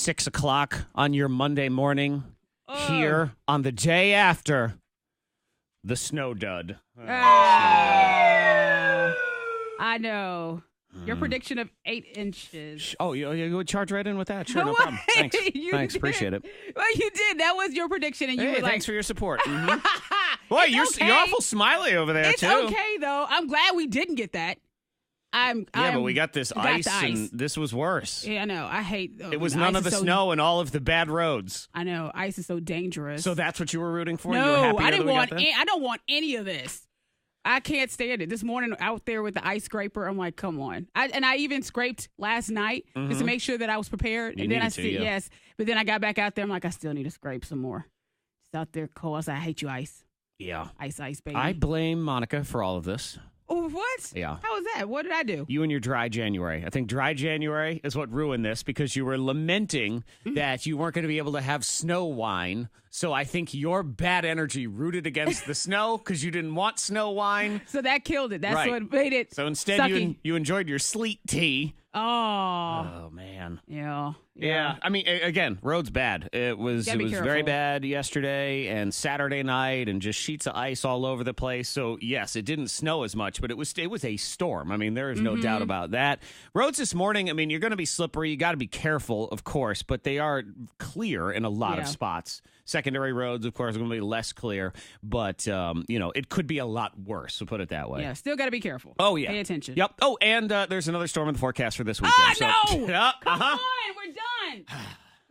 6 o'clock on your Monday morning here on the day after the snow dud. I know. Your prediction of 8 inches. Oh, you would charge right in with that. Sure, no problem. Thanks. Thanks. Did. Appreciate it. Well, you did. That was your prediction, and you were like, thanks for your support. Boy, you're awful smiley over there, it's too. It's okay, though. I'm glad we didn't get that. But we got this ice, and this was worse. Yeah, I know. I hate it. Was none of the snow and all of the bad roads. I know. Ice is so dangerous. So that's what you were rooting for? No, you were happy I didn't want. I don't want any of this. I can't stand it. This morning out there with the ice scraper, I'm like, come on. I even scraped last night just to make sure that I was prepared. But then I got back out there. I'm like, I still need to scrape some more. Just out there cold. I said, I hate you, ice. Yeah. Ice, baby. I blame Monica for all of this. Oh, what? Yeah. How was that? What did I do? You and your dry January. I think dry January is what ruined this because you were lamenting that you weren't going to be able to have snow wine. So I think your bad energy rooted against the snow because you didn't want snow wine. So that killed it. That's right. what made it. So instead, you enjoyed your sleet tea. Oh man. Yeah. I mean, again, road's bad. It was very bad yesterday and Saturday night, and just sheets of ice all over the place. So yes, it didn't snow as much, but it was a storm. I mean, there is no doubt about that. Roads this morning. I mean, you're going to be slippery. You got to be careful, of course, but they are clear in a lot of spots. Secondary roads, of course, are going to be less clear, but it could be a lot worse. So put it that way. Yeah, still got to be careful. Oh yeah, pay attention. Yep. Oh, and there's another storm in the forecast for this weekend. No! Come on, we're done.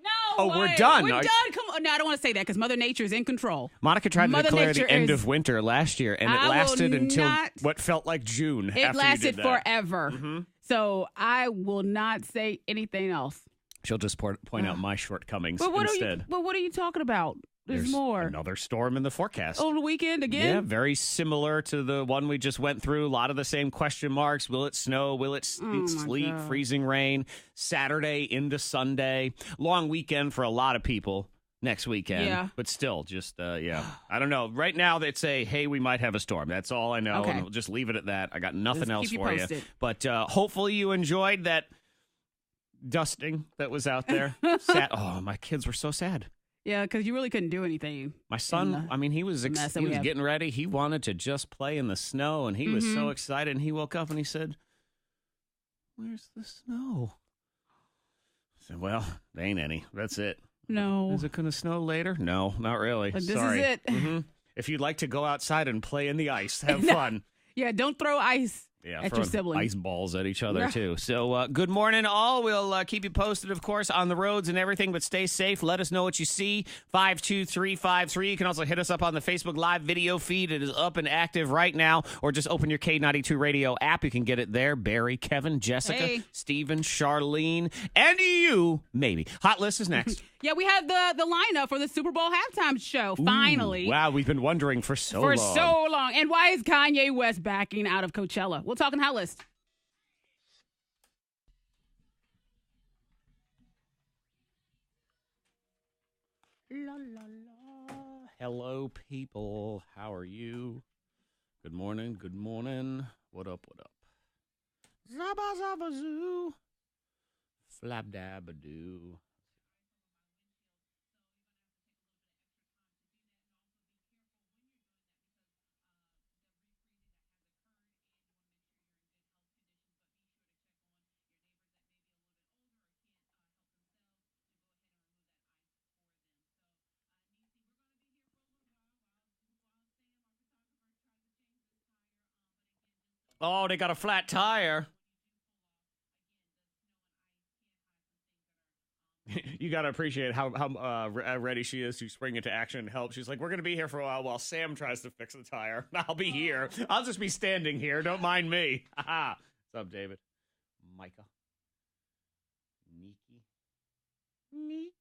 No. Oh, we're done. We're done. Come on. No, I don't want to say that because Mother Nature is in control. Monica tried to declare the end of winter last year, and it lasted until what felt like June. It lasted forever. So I will not say anything else. She'll just point out my shortcomings instead. What are you talking about? There's more. Another storm in the forecast. On the weekend again? Yeah, very similar to the one we just went through. A lot of the same question marks. Will it snow? Will it sleet? Freezing rain? Saturday into Sunday. Long weekend for a lot of people next weekend. Yeah. But still, just, I don't know. Right now, it's hey, we might have a storm. That's all I know. Okay. And we'll just leave it at that. I got nothing else for you. But hopefully you enjoyed that dusting that was out there. Oh, my kids were so sad. Yeah, because you really couldn't do anything. My son, he was getting ready. He wanted to just play in the snow, and he was so excited. And he woke up and he said, "Where's the snow?" I said, "Well, there ain't any. That's it." No. Is it going to snow later? No, not really. But this Sorry. is it. If you'd like to go outside and play in the ice, have fun. Yeah, don't throw ice. At your siblings. Ice balls at each other, too. So, good morning, all. We'll keep you posted, of course, on the roads and everything, but stay safe. Let us know what you see. 52353. You can also hit us up on the Facebook Live video feed. It is up and active right now, or just open your K92 radio app. You can get it there. Barry, Kevin, Jessica, Stephen, Charlene, and you, maybe. Hot List is next. Yeah, we have the lineup for the Super Bowl halftime show, finally. Wow, we've been wondering for so long. And why is Kanye West backing out of Coachella? We'll talk on Hot List. La, la, la. Hello, people. How are you? Good morning. Good morning. What up? What up? Zabba, zabba, zoo. Flab, dab, a doo. Oh, they got a flat tire. You got to appreciate how ready she is to spring into action and help. She's like, we're going to be here for a while Sam tries to fix the tire. I'll be here. I'll just be standing here. Don't mind me. What's up, David? Micah. Nikki.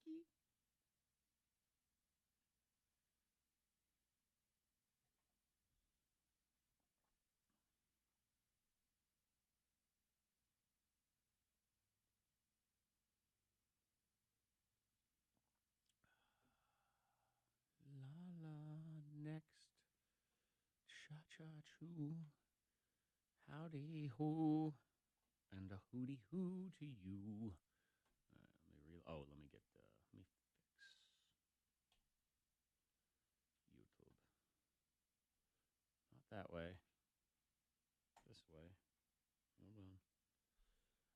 Cha-cha-choo, howdy ho, and a hooty hoo to you. Let me get that way. This way. Hold on.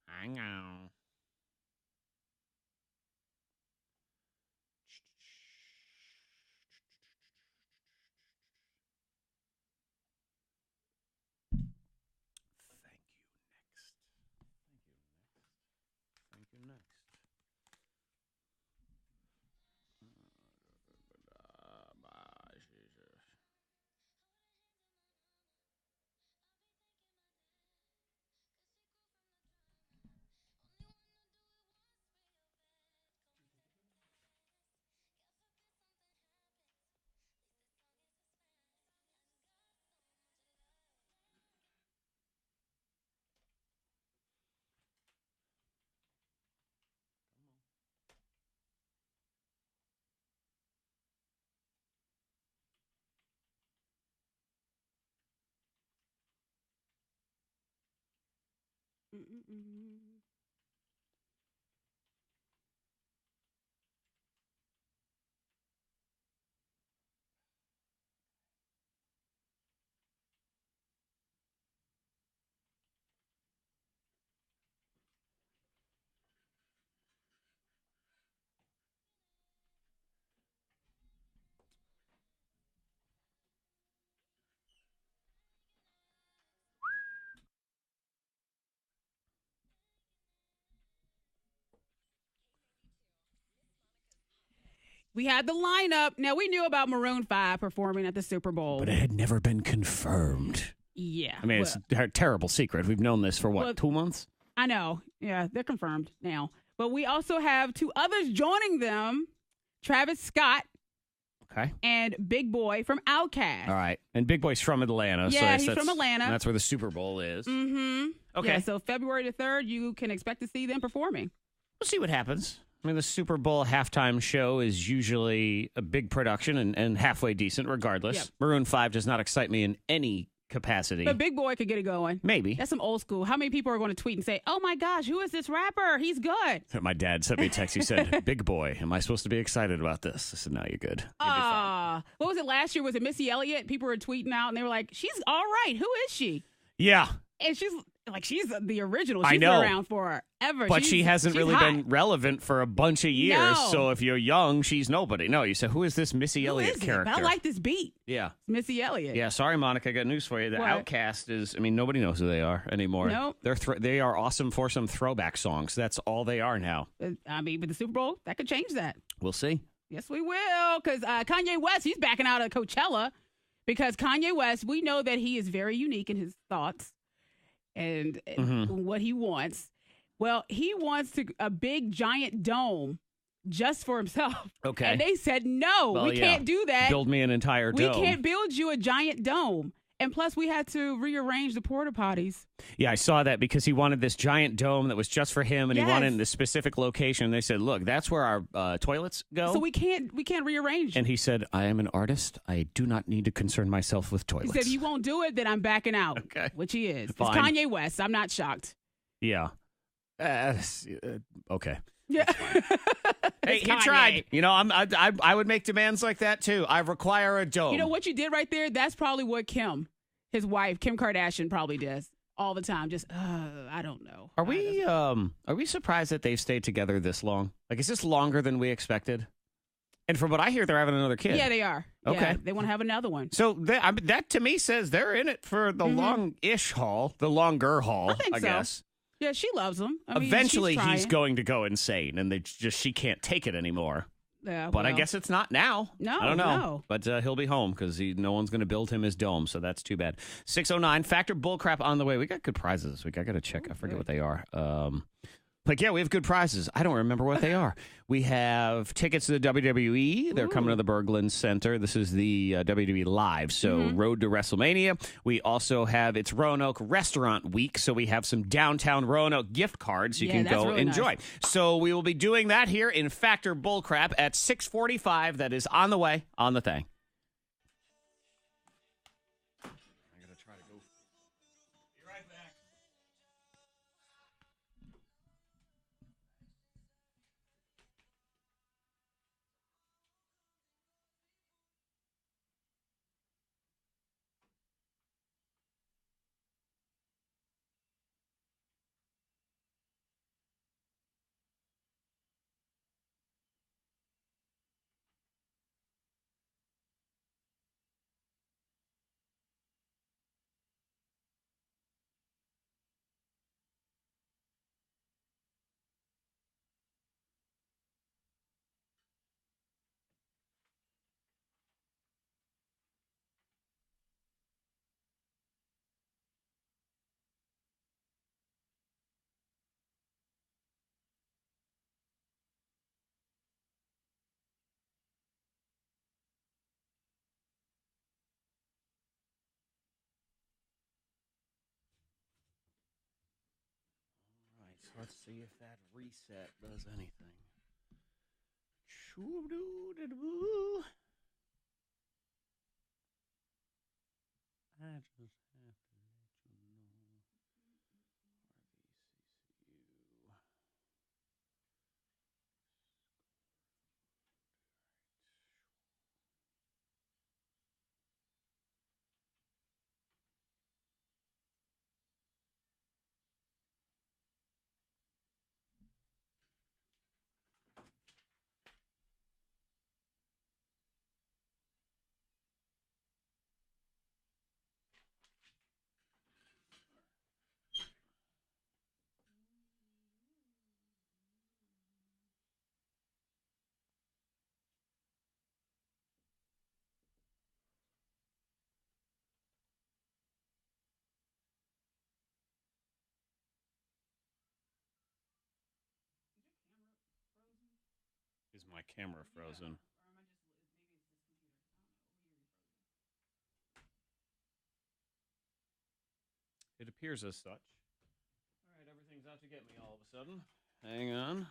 Hang on. Thank you next. We had the lineup. Now, we knew about Maroon 5 performing at the Super Bowl. But it had never been confirmed. Yeah. I mean, it's a terrible secret. We've known this for, 2 months? I know. Yeah, they're confirmed now. But we also have two others joining them, Travis Scott. Okay. And Big Boy from Outkast. All right. And Big Boy's from Atlanta. Yeah, he's from Atlanta. That's where the Super Bowl is. Mm-hmm. Okay. Yeah, so February the 3rd, you can expect to see them performing. We'll see what happens. I mean, the Super Bowl halftime show is usually a big production and halfway decent regardless. Yep. Maroon 5 does not excite me in any capacity. But Big Boy could get it going. Maybe. That's some old school. How many people are going to tweet and say, oh my gosh, who is this rapper? He's good. My dad sent me a text. He said, Big Boy, am I supposed to be excited about this? I said, no, you're good. You'll be fine. What was it last year? Was it Missy Elliott? People were tweeting out and they were like, she's all right. Who is she? Yeah. And she's the original. I She's know. been around forever. But she hasn't really been relevant for a bunch of years. No. So if you're young, she's nobody. No, you said, who is this Missy Elliott character? But I like this beat. Yeah. It's Missy Elliott. Yeah, sorry, Monica. I got news for you. The What? Outkast is, nobody knows who they are anymore. Nope. They are awesome for some throwback songs. That's all they are now. With the Super Bowl, that could change that. We'll see. Yes, we will. Because Kanye West, he's backing out of Coachella. Because Kanye West, we know that he is very unique in his thoughts and what he wants. Well, he wants a big, giant dome just for himself. Okay. And they said, no, Well, we can't do that. Build me an entire dome. We can't build you a giant dome. And plus, we had to rearrange the porta potties. Yeah, I saw that because he wanted this giant dome that was just for him, and he wanted it in this specific location. They said, look, that's where our toilets go. So we can't rearrange. And he said, I am an artist. I do not need to concern myself with toilets. He said, if you won't do it, then I'm backing out. Okay. Which he is. Fine. It's Kanye West. I'm not shocked. Yeah. Okay. Yeah. Hey, he tried. I would make demands like that too. I require a dome. You know what you did right there? That's probably what his wife, Kim Kardashian, probably does all the time. Just, I don't know. Are we surprised that they've stayed together this long? Like, is this longer than we expected? And from what I hear, they're having another kid. Yeah, they are. Okay. Yeah, they want to have another one. So that to me says they're in it for the long-ish haul, the longer haul, I think so. guess. Yeah, she loves him. Eventually, she's he's going to go insane, and she can't take it anymore. Yeah, but I guess it's not now. No, I don't know. No. But he'll be home because no one's going to build him his dome, so that's too bad. 6:09, Factor Bullcrap on the way. We got good prizes this week. I got to check. I forget what they are. Yeah, we have good prizes. I don't remember what they are. We have tickets to the WWE. They're coming to the Berglund Center. This is the WWE Live, so Road to WrestleMania. We also have, it's Roanoke Restaurant Week, so we have some downtown Roanoke gift cards you can go really enjoy. Nice. So we will be doing that here in Factor Bullcrap at 6:45. That is on the way on the thing. Let's see if that reset does anything. Choo-doo-doo-doo. I just have to let you know. RVCCU. Is your camera frozen? Is my camera frozen? Yeah. Or am I just, maybe it's this computer. I don't know. Over here, you're frozen. It appears as such. All right, everything's out to get me all of a sudden. Hang on.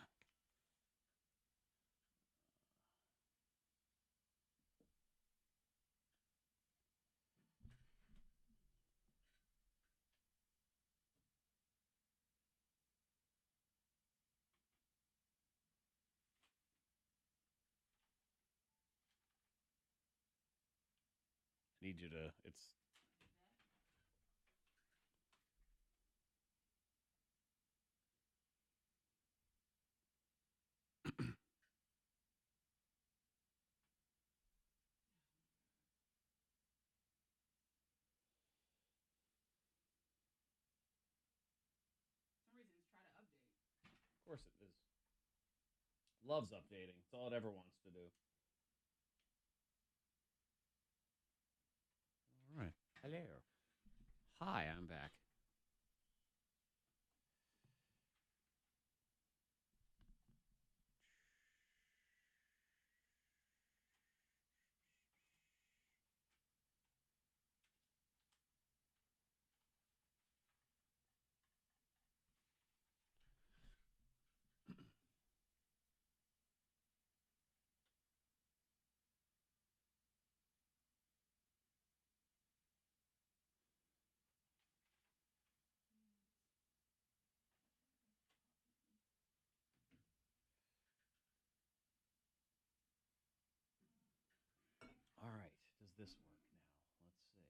I need you to, it's... For some reason, it's trying to update. Of course it is. Loves updating. It's all it ever wants to do. All right. Hello. Hi, I'm back. All right. Does this work now? Let's see.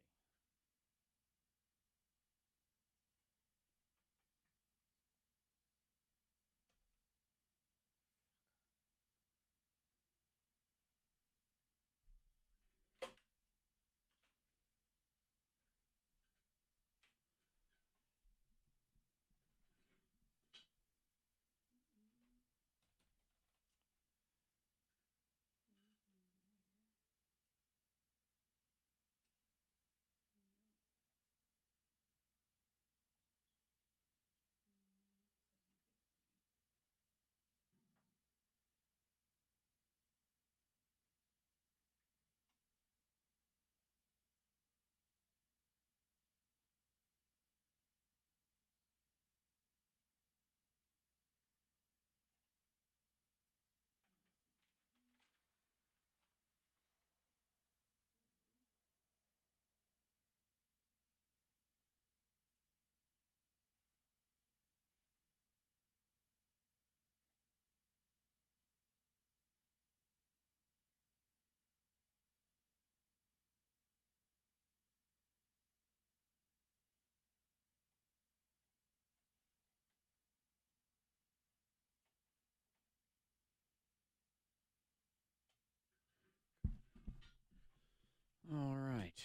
All right.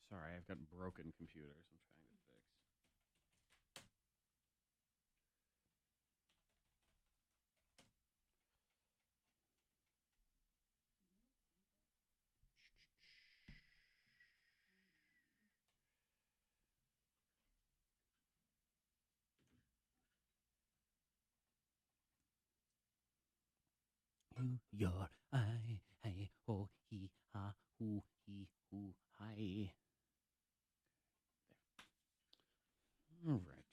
Sorry, I've got broken computers I'm trying to fix. You, your, I, hey, ho, he, ha, who, he, who, hi. All right.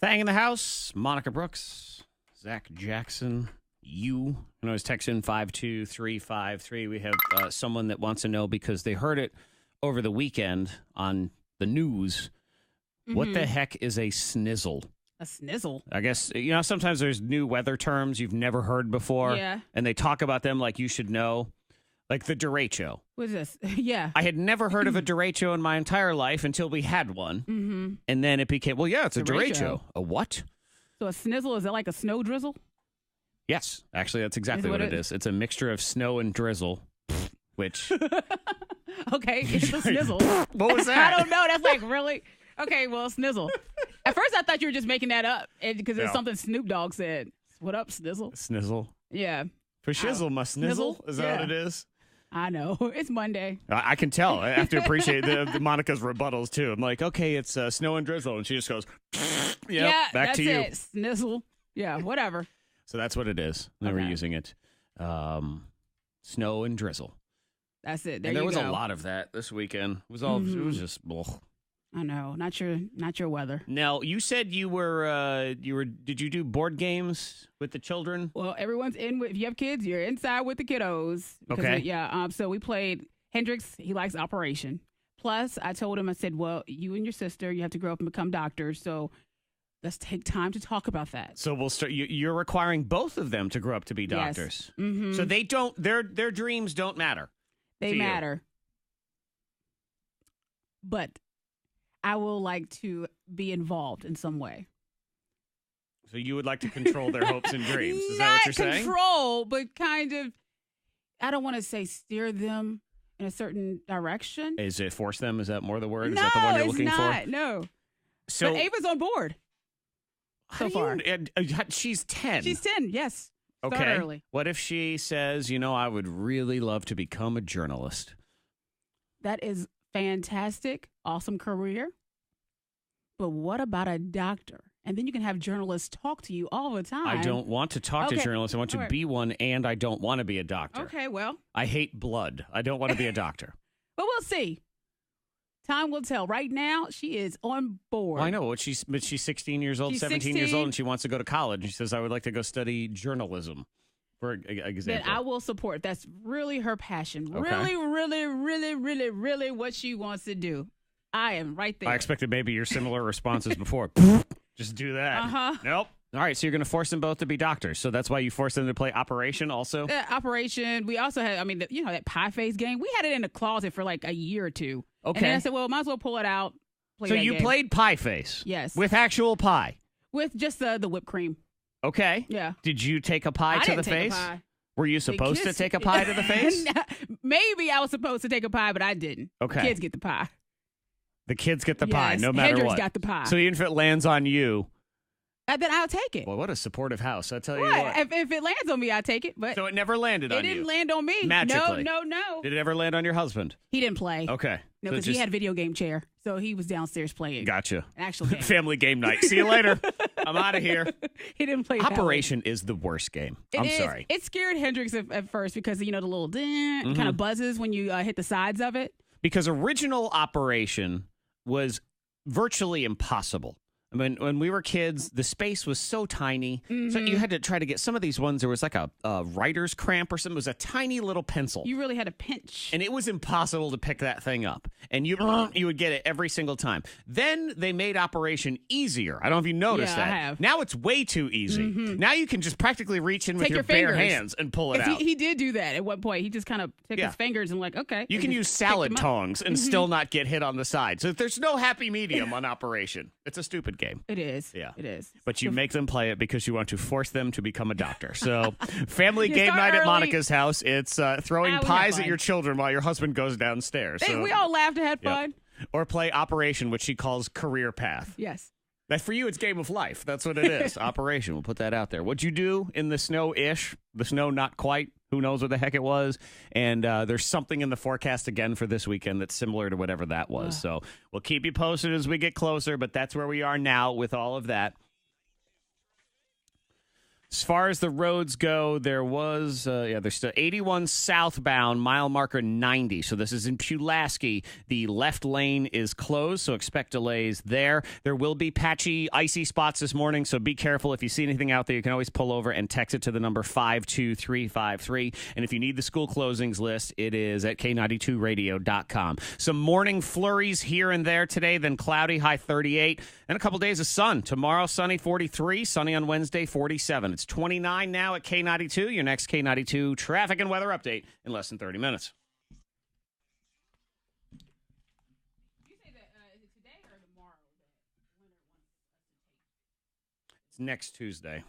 Thang in the house, Monica Brooks, Zach Jackson, you can always text in 52353. We have someone that wants to know because they heard it over the weekend on the news. What the heck is a snizzle? A snizzle? I guess, sometimes there's new weather terms you've never heard before. Yeah. And they talk about them like you should know. Like the derecho. What is this? Yeah. I had never heard of a derecho in my entire life until we had one. Mm-hmm. And then it became, it's a derecho. A what? So a snizzle, is it like a snow drizzle? Yes. Actually, that's exactly what it is. It's a mixture of snow and drizzle, which... Okay, it's a snizzle. What was that? I don't know. That's like really... Okay, well, snizzle. At first, I thought you were just making that up because it's something Snoop Dogg said. What up, snizzle? Snizzle. Yeah. For shizzle, my snizzle? Is that what it is? I know. It's Monday. I can tell. I have to appreciate the Monica's rebuttals, too. I'm like, okay, it's snow and drizzle. And she just goes, back to you. It. Snizzle. Yeah, whatever. So that's what it is. They were using it. Snow and drizzle. That's it. There was a lot of that this weekend. It was all. It was just. Ugh. I know. Not your weather. Now, you said you were. Did you do board games with the children? Well, everyone's in. If you have kids, you're inside with the kiddos. Okay. So we played Hendrix. He likes Operation. Plus, I told him. I said, "Well, you and your sister, you have to grow up and become doctors. So let's take time to talk about that." So we'll start. You're requiring both of them to grow up to be doctors. Yes. Mm-hmm. So they don't. Their dreams don't matter. They matter. But I will like to be involved in some way. So you would like to control their hopes and dreams. Is that what you're saying? Not control, but kind of, I don't want to say steer them in a certain direction. Is it force them? Is that more the word? No, is that the one you're looking not. for? No. So, but Ava's on board so far. She's 10. She's 10, yes. Okay. Start early. What if she says, I would really love to become a journalist? That is fantastic. Awesome career. But what about a doctor? And then you can have journalists talk to you all the time. I don't want to talk to journalists. I want to be one, and I don't want to be a doctor. Okay, well. I hate blood. I don't want to be a doctor. But we'll see. Time will tell. Right now, she is on board. Well, I know. But she's 16 years old, 17 years old, and she wants to go to college. She says, I would like to go study journalism, for example. Then I will support. That's really her passion. Okay. Really, really, really, really, really what she wants to do. I am right there. I expected maybe your similar responses before. Just do that. Uh-huh. Nope. All right, so you're going to force them both to be doctors. So that's why you forced them to play Operation also? Operation. We also had, that pie face game. We had it in the closet for like a year or two. Okay. And then I said, well, might as well pull it out. So you played pie face? Yes. With actual pie? With just the whipped cream. Okay. Yeah. Did you take a pie to the face? A pie. Were you supposed to take a pie to the face? Maybe I was supposed to take a pie, but I didn't. Okay. The kids get the pie. The kids get the pie, no matter Hendrix what. Got the pie. So even if it lands on you. Then I'll take it. Well, what a supportive house. I tell you what. what. If it lands on me, I take it. But so it never landed on you? It didn't land on me. Magically? No. Did it ever land on your husband? He didn't play. Okay. No, because he had a video game chair. So he was downstairs playing. Gotcha. Actual game. Family game night. See you later. I'm out of here. He didn't play Operation is the worst game. I'm sorry. It scared Hendrix at first because, the little kind of buzzes when you hit the sides of it. Because original Operation was virtually impossible. I mean, when we were kids, the space was so tiny. So you had to try to get some of these ones. There was like a writer's cramp or something. It was a tiny little pencil. You really had to pinch. And it was impossible to pick that thing up. And you would get it every single time. Then they made Operation easier. I don't know if you noticed that. I have. Now it's way too easy. Now you can just practically reach in with your bare hands and pull it out. He did do that at one point. He just kind of took his fingers and okay. You can use salad tongs and still not get hit on the side. So there's no happy medium on Operation. It's a stupid game. It is. Yeah. It is. But you make them play it because you want to force them to become a doctor. So family game night at Monica's house. It's throwing pies at your children while your husband goes downstairs. So, we all laughed and had fun. Or play Operation, which she calls Career Path. Yes. That for you, it's Game of Life. That's what it is. Operation. We'll put that out there. What'd you do in the snow-ish? The snow not quite. Who knows what the heck it was? And there's something in the forecast again for this weekend that's similar to whatever that was. So we'll keep you posted as we get closer, but that's where we are now with all of that. As far as the roads go, there was, there's still 81 southbound, mile marker 90. So this is in Pulaski. The left lane is closed, so expect delays there. There will be patchy, icy spots this morning, so be careful. If you see anything out there, you can always pull over and text it to the number 52353. And if you need the school closings list, it is at K92radio.com. Some morning flurries here and there today, then cloudy, high 38, and a couple days of sun. Tomorrow, sunny, 43, sunny on Wednesday, 47. It's 29 now at K92. Your next K92 traffic and weather update in less than 30 minutes. You say that is it today or tomorrow that winter wants us to take? It's next Tuesday.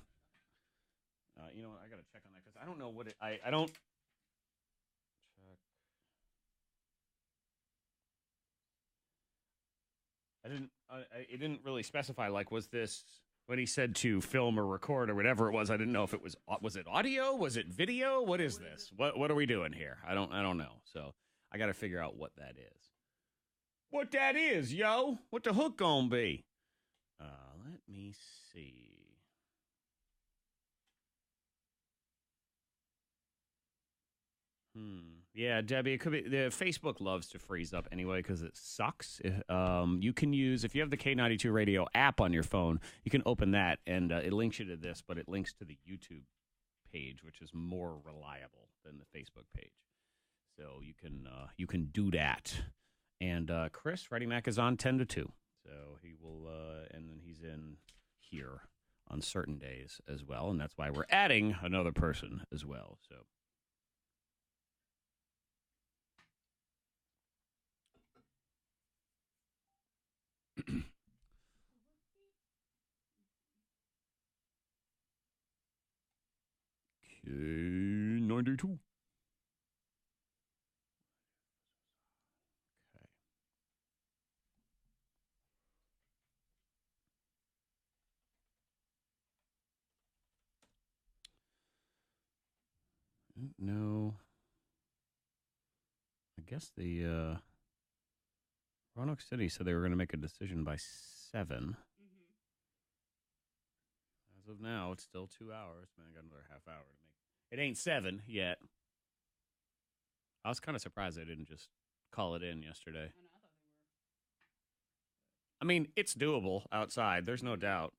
You know what? I got to check on that because I don't know what it. I don't. Check. I didn't. It didn't really specify. Like, was this when he said to film or record or whatever it was? I didn't know if it was. Was it audio? Was it video? What is this? What are we doing here? I don't know. So I got to figure out what that is. What that is, yo? What the hook gonna be? Let me see. Yeah, Debbie, it could be the Facebook loves to freeze up anyway because it sucks. You can use if you have the K92 Radio app on your phone, you can open that and it links you to this, but it links to the YouTube page, which is more reliable than the Facebook page. So you can do that. And Chris, Freddie Mac is on 10 to 2, so he will, and then he's in here on certain days as well, and that's why we're adding another person as well. So. K92. Okay. No. I guess the Roanoke City said they were going to make a decision by 7. As of now, it's still 2 hours. Man, I got another half hour to make. It ain't 7 yet. I was kind of surprised they didn't just call it in yesterday. I mean, it's doable outside. There's no doubt.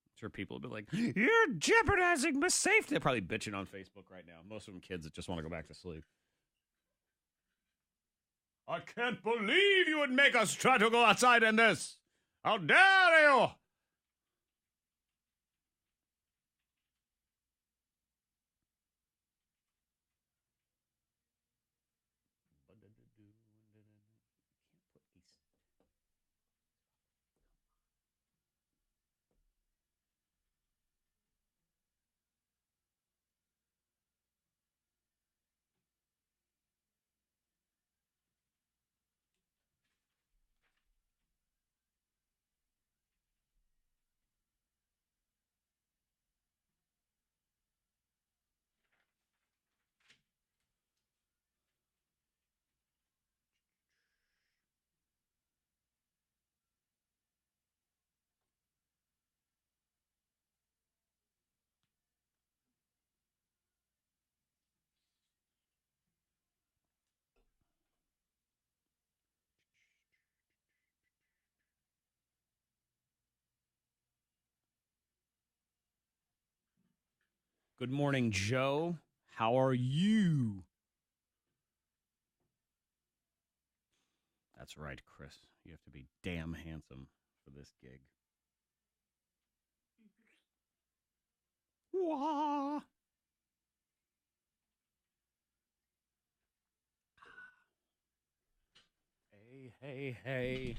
I'm sure people will be like, you're jeopardizing my safety. They're probably bitching on Facebook right now. Most of them kids that just want to go back to sleep. I can't believe you would make us try to go outside in this. How dare you? Good morning, Joe. How are you? That's right, Chris. You have to be damn handsome for this gig. Wah. Hey.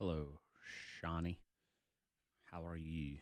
Hello, Shawnee. How are you?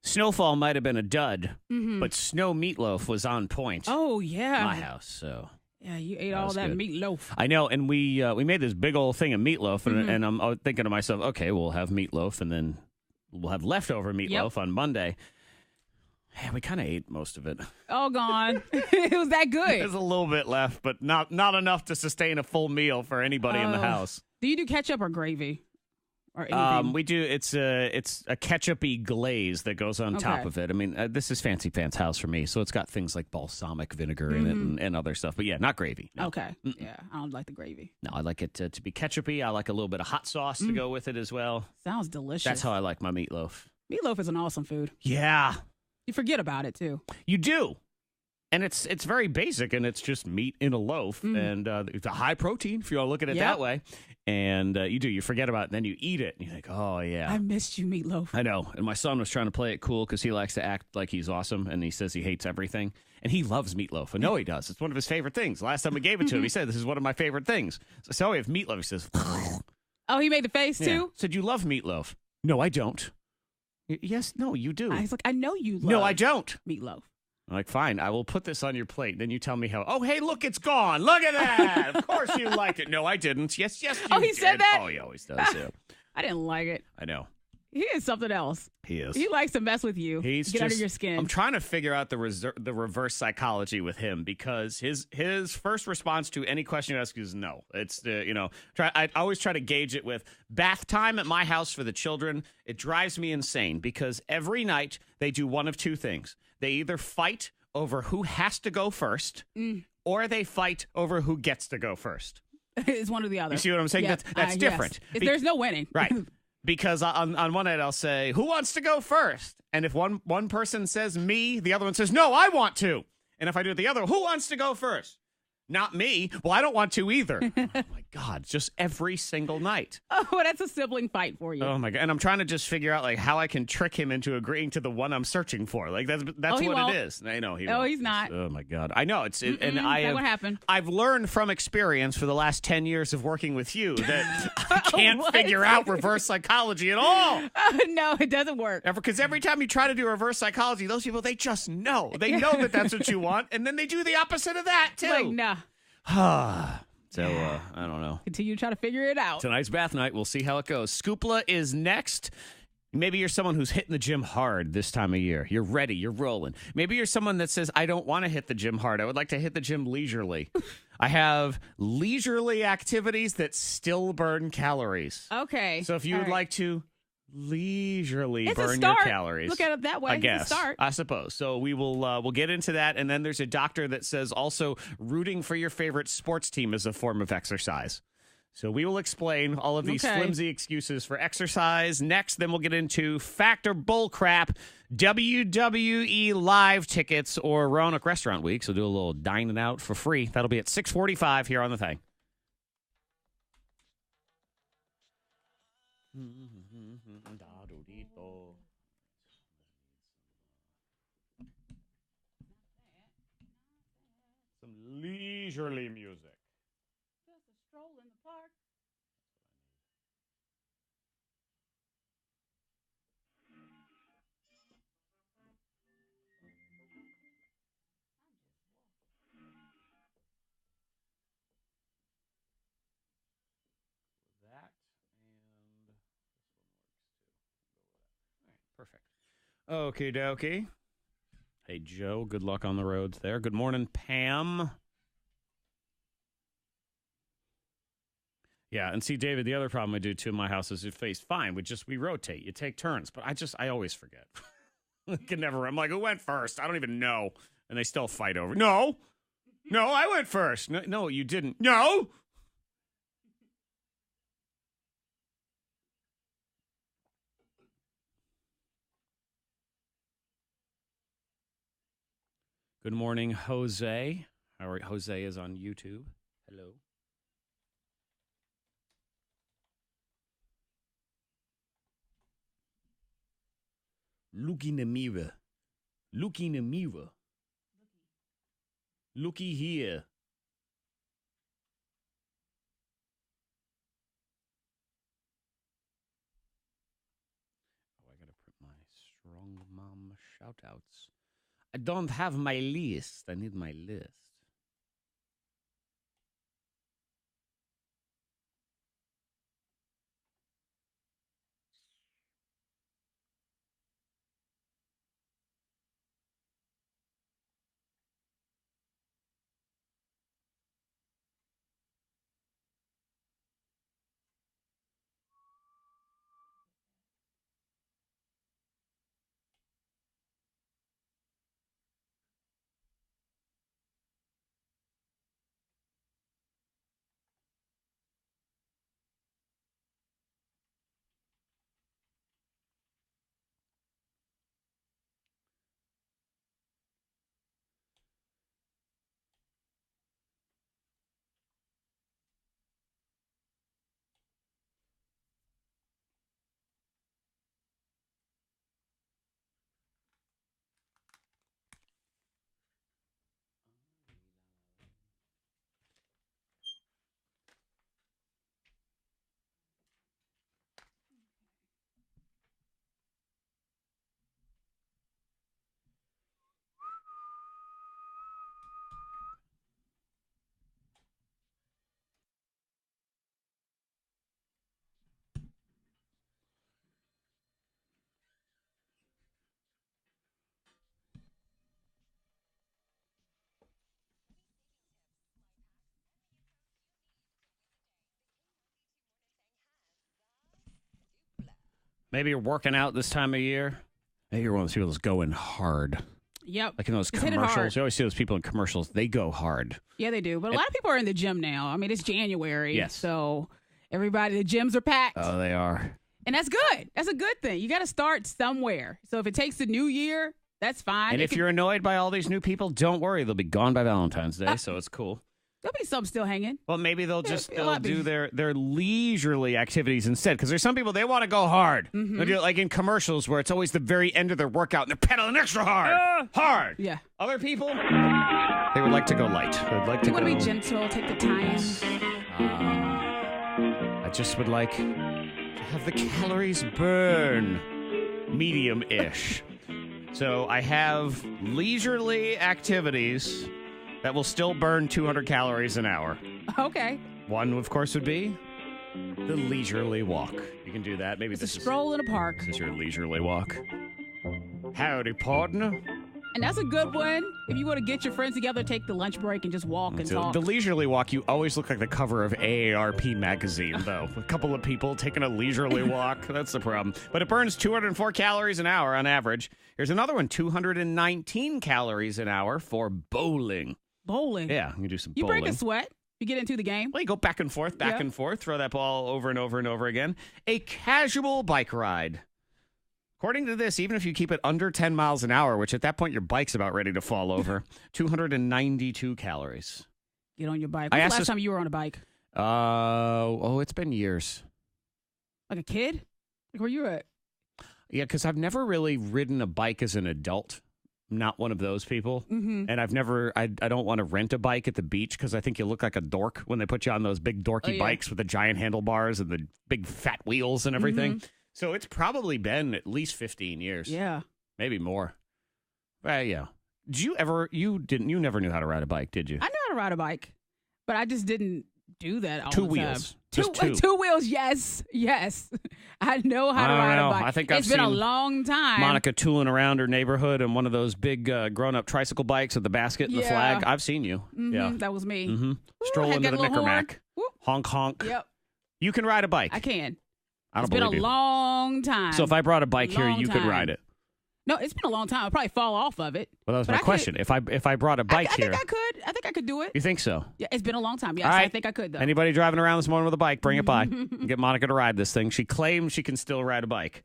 Snowfall might have been a dud, but snow meatloaf was on point. Oh, yeah. My house, so. Yeah, you ate all that meatloaf. I know, and we made this big old thing of meatloaf, and I'm thinking to myself, okay, we'll have meatloaf, and then we'll have leftover meatloaf on Monday. Yeah, we kind of ate most of it. All gone. It was that good. There's a little bit left, but not enough to sustain a full meal for anybody in the house. Do you do ketchup or gravy? Or anything? We do. It's a ketchup-y glaze that goes on top of it. I mean, this is Fancy Pants house for me, so it's got things like balsamic vinegar in it and other stuff. But yeah, not gravy. No. Okay. Yeah, I don't like the gravy. No, I like it to be ketchup-y. I like a little bit of hot sauce to go with it as well. Sounds delicious. That's how I like my meatloaf. Meatloaf is an awesome food. Yeah. You forget about it, too. You do. And it's very basic, and it's just meat in a loaf, and it's a high protein, if you want to look at it that way. And you forget about it, and then you eat it, and you think, oh, yeah. I missed you, meatloaf. I know. And my son was trying to play it cool because he likes to act like he's awesome, and he says he hates everything. And he loves meatloaf. I know he does. It's one of his favorite things. Last time we gave it to him, he said, this is one of my favorite things. So we have meatloaf. He says, oh, he made the face, too? Said, you love meatloaf. No, I don't. Yes, no, you do. I was like, I know you love No, I don't. Meatloaf. I'm like, fine, I will put this on your plate. Then you tell me how, oh, hey, look, it's gone. Look at that. Of course you liked it. No, I didn't. Yes, you Oh, he did. said that? Oh, he always does, yeah. I didn't like it. I know. He is something else. He is. He likes to mess with you. He's get under your skin. I'm trying to figure out the reverse psychology with him because his first response to any question you ask is no. It's I always try to gauge it with bath time at my house for the children. It drives me insane because every night they do one of two things. They either fight over who has to go first, or they fight over who gets to go first. It's one or the other. You see what I'm saying? Yes. That's different. Yes. There's no winning. Right. Because on one night I'll say, who wants to go first? And if one person says me, the other one says, no, I want to. And if I do it the other, who wants to go first? Not me. Well, I don't want to either. Oh, my God. Just every single night. Oh, that's a sibling fight for you. Oh, my God. And I'm trying to just figure out, like, how I can trick him into agreeing to the one I'm searching for. Like, that's what won't. it is. I know he No, won't. he's not. Oh, my God. I know. And that what happened. I've learned from experience for the last 10 years of working with you that I can't figure out reverse psychology at all. No, it doesn't work. Because every time you try to do reverse psychology, those people, they just know. They know that that's what you want, and then they do the opposite of that, too. Like, nah. So, I don't know. Continue to try to figure it out. Tonight's bath night. We'll see how it goes. Scoopla is next. Maybe you're someone who's hitting the gym hard this time of year. You're ready. You're rolling. Maybe you're someone that says, I don't want to hit the gym hard. I would like to hit the gym leisurely. I have leisurely activities that still burn calories. Okay. So if you would like to leisurely it's burn your calories. Look at it that way. I guess. It's a start. I suppose. So we'll get into that. And then there's a doctor that says also rooting for your favorite sports team is a form of exercise. So we will explain all of these flimsy excuses for exercise. Next, then we'll get into fact or bullcrap, WWE live tickets, or Roanoke Restaurant Week. So do a little dining out for free. That'll be at 6:45 here on The Thing. Some leisurely music. Just a stroll in the park. That and this one works too. All right, perfect. Okie dokie. Hey, Joe, good luck on the roads there. Good morning, Pam. Yeah, and see, David, the other problem I do too in my house is you face fine. We rotate. You take turns, but I always forget. I'm like, who went first? I don't even know. And they still fight over. No, I went first. No, you didn't. No. Good morning, Jose. Jose is on YouTube. Hello. Look in the mirror. Look in the mirror. Looky here. Oh, I gotta print my strong mom shout-outs. I don't have my list. I need my list. Maybe you're working out this time of year. Maybe you're one of those people that's going hard. Yep. Like in those commercials. You always see those people in commercials. They go hard. Yeah, they do. But a lot of people are in the gym now. I mean, it's January. Yes. So everybody, the gyms are packed. Oh, they are. And that's good. That's a good thing. You got to start somewhere. So if it takes the new year, that's fine. And if you're annoyed by all these new people, don't worry. They'll be gone by Valentine's Day, so it's cool. There'll be some still hanging. Well, maybe they'll do their leisurely activities instead. Because there's some people, they want to go hard. Mm-hmm. They do it like in commercials where it's always the very end of their workout and they're pedaling extra hard. Hard. Yeah. Other people, they would like to go light. They'd like to want to be gentle, take the time. I just would like to have the calories burn medium-ish. So I have leisurely activities that will still burn 200 calories an hour. Okay. One, of course, would be the leisurely walk. You can do that. Maybe It's this a stroll in a park. This is your leisurely walk. Howdy, partner. And that's a good one. If you want to get your friends together, take the lunch break and just walk and talk. The leisurely walk, you always look like the cover of AARP magazine, though. A couple of people taking a leisurely walk. That's the problem. But it burns 204 calories an hour on average. Here's another one, 219 calories an hour for bowling. Bowling? Yeah, you can do some You bowling. break a sweat. You get into the game. Well, you go back and forth, and forth, throw that ball over and over and over again. A casual bike ride. According to this, even if you keep it under 10 miles an hour, which at that point your bike's about ready to fall over, 292 calories. Get on your bike. When's the last time you were on a bike? It's been years. Like a kid? Like where you at? Yeah, because I've never really ridden a bike as an adult. I'm not one of those people. Mm-hmm. And I don't want to rent a bike at the beach because I think you look like a dork when they put you on those big dorky bikes with the giant handlebars and the big fat wheels and everything. Mm-hmm. So it's probably been at least 15 years. Yeah. Maybe more. Yeah. Did you ever, you never knew how to ride a bike, did you? I knew how to ride a bike, but I just didn't do that all two the wheels. time. Just two. Two wheels, yes. I know how to ride a bike. I think it's been a long time. Monica tooling around her neighborhood in one of those big grown-up tricycle bikes with the basket and the flag. I've seen you. Mm-hmm. Yeah. That was me. Mm-hmm. Stroll into the knickerknack. Honk, honk. Yep. You can ride a bike. I can. It's been a long time. So if I brought a bike here, you could ride it. No, it's been a long time. I'll probably fall off of it. Well, that was my question. If I brought a bike here. I think I could do it. You think so? Yeah, it's been a long time. Yes, right. I think I could, though. Anybody driving around this morning with a bike, bring it by. Get Monica to ride this thing. She claims she can still ride a bike.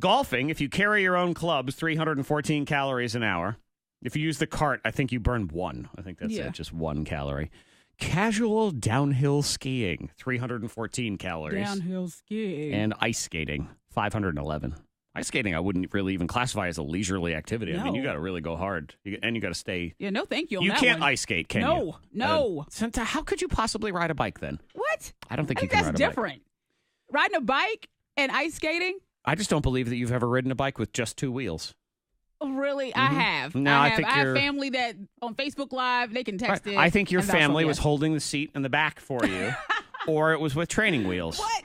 Golfing, if you carry your own clubs, 314 calories an hour. If you use the cart, I think you burn 1. I think that's it, just 1 calorie. Casual downhill skiing, 314 calories. Downhill skiing. And ice skating, 511. Ice skating, I wouldn't really even classify as a leisurely activity. No. I mean, you got to really go hard, and you got to stay. Yeah, no, thank you. On you that can't one. ice skate, can you? No. So how could you possibly ride a bike then? What? I don't think you think can that's ride a different. Riding a bike and ice skating? I just don't believe that you've ever ridden a bike with just 2 wheels. Really, I have. No, I think I have you're- family that on Facebook Live, they can text it. I think your and vouch for family me. was holding the seat in the back for you, or it was with training wheels. What?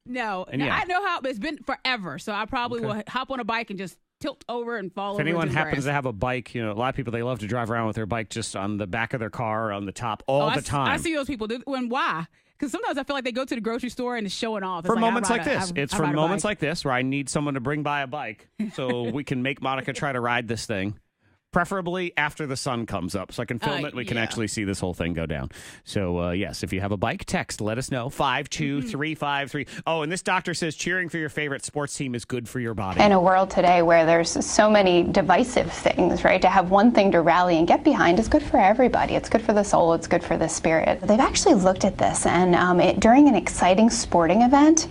No, And yeah. I know how it's been forever, so I probably will hop on a bike and just tilt over and fall If over. anyone into the happens grass. to have a bike, a lot of people, they love to drive around with their bike just on the back of their car or on the top all the time. I see those people. Why? Because sometimes I feel like they go to the grocery store and it's showing off. It's For like, moments I like ride a- this. I- It's I for ride a moments bike. like this where I need someone to bring by a bike so we can make Monica try to ride this thing. Preferably after the sun comes up so I can film it and we can actually see this whole thing go down. So, yes, if you have a bike, text, let us know. 52353. Oh, and this doctor says cheering for your favorite sports team is good for your body. In a world today where there's so many divisive things, right, to have one thing to rally and get behind is good for everybody. It's good for the soul. It's good for the spirit. They've actually looked at this, and during an exciting sporting event,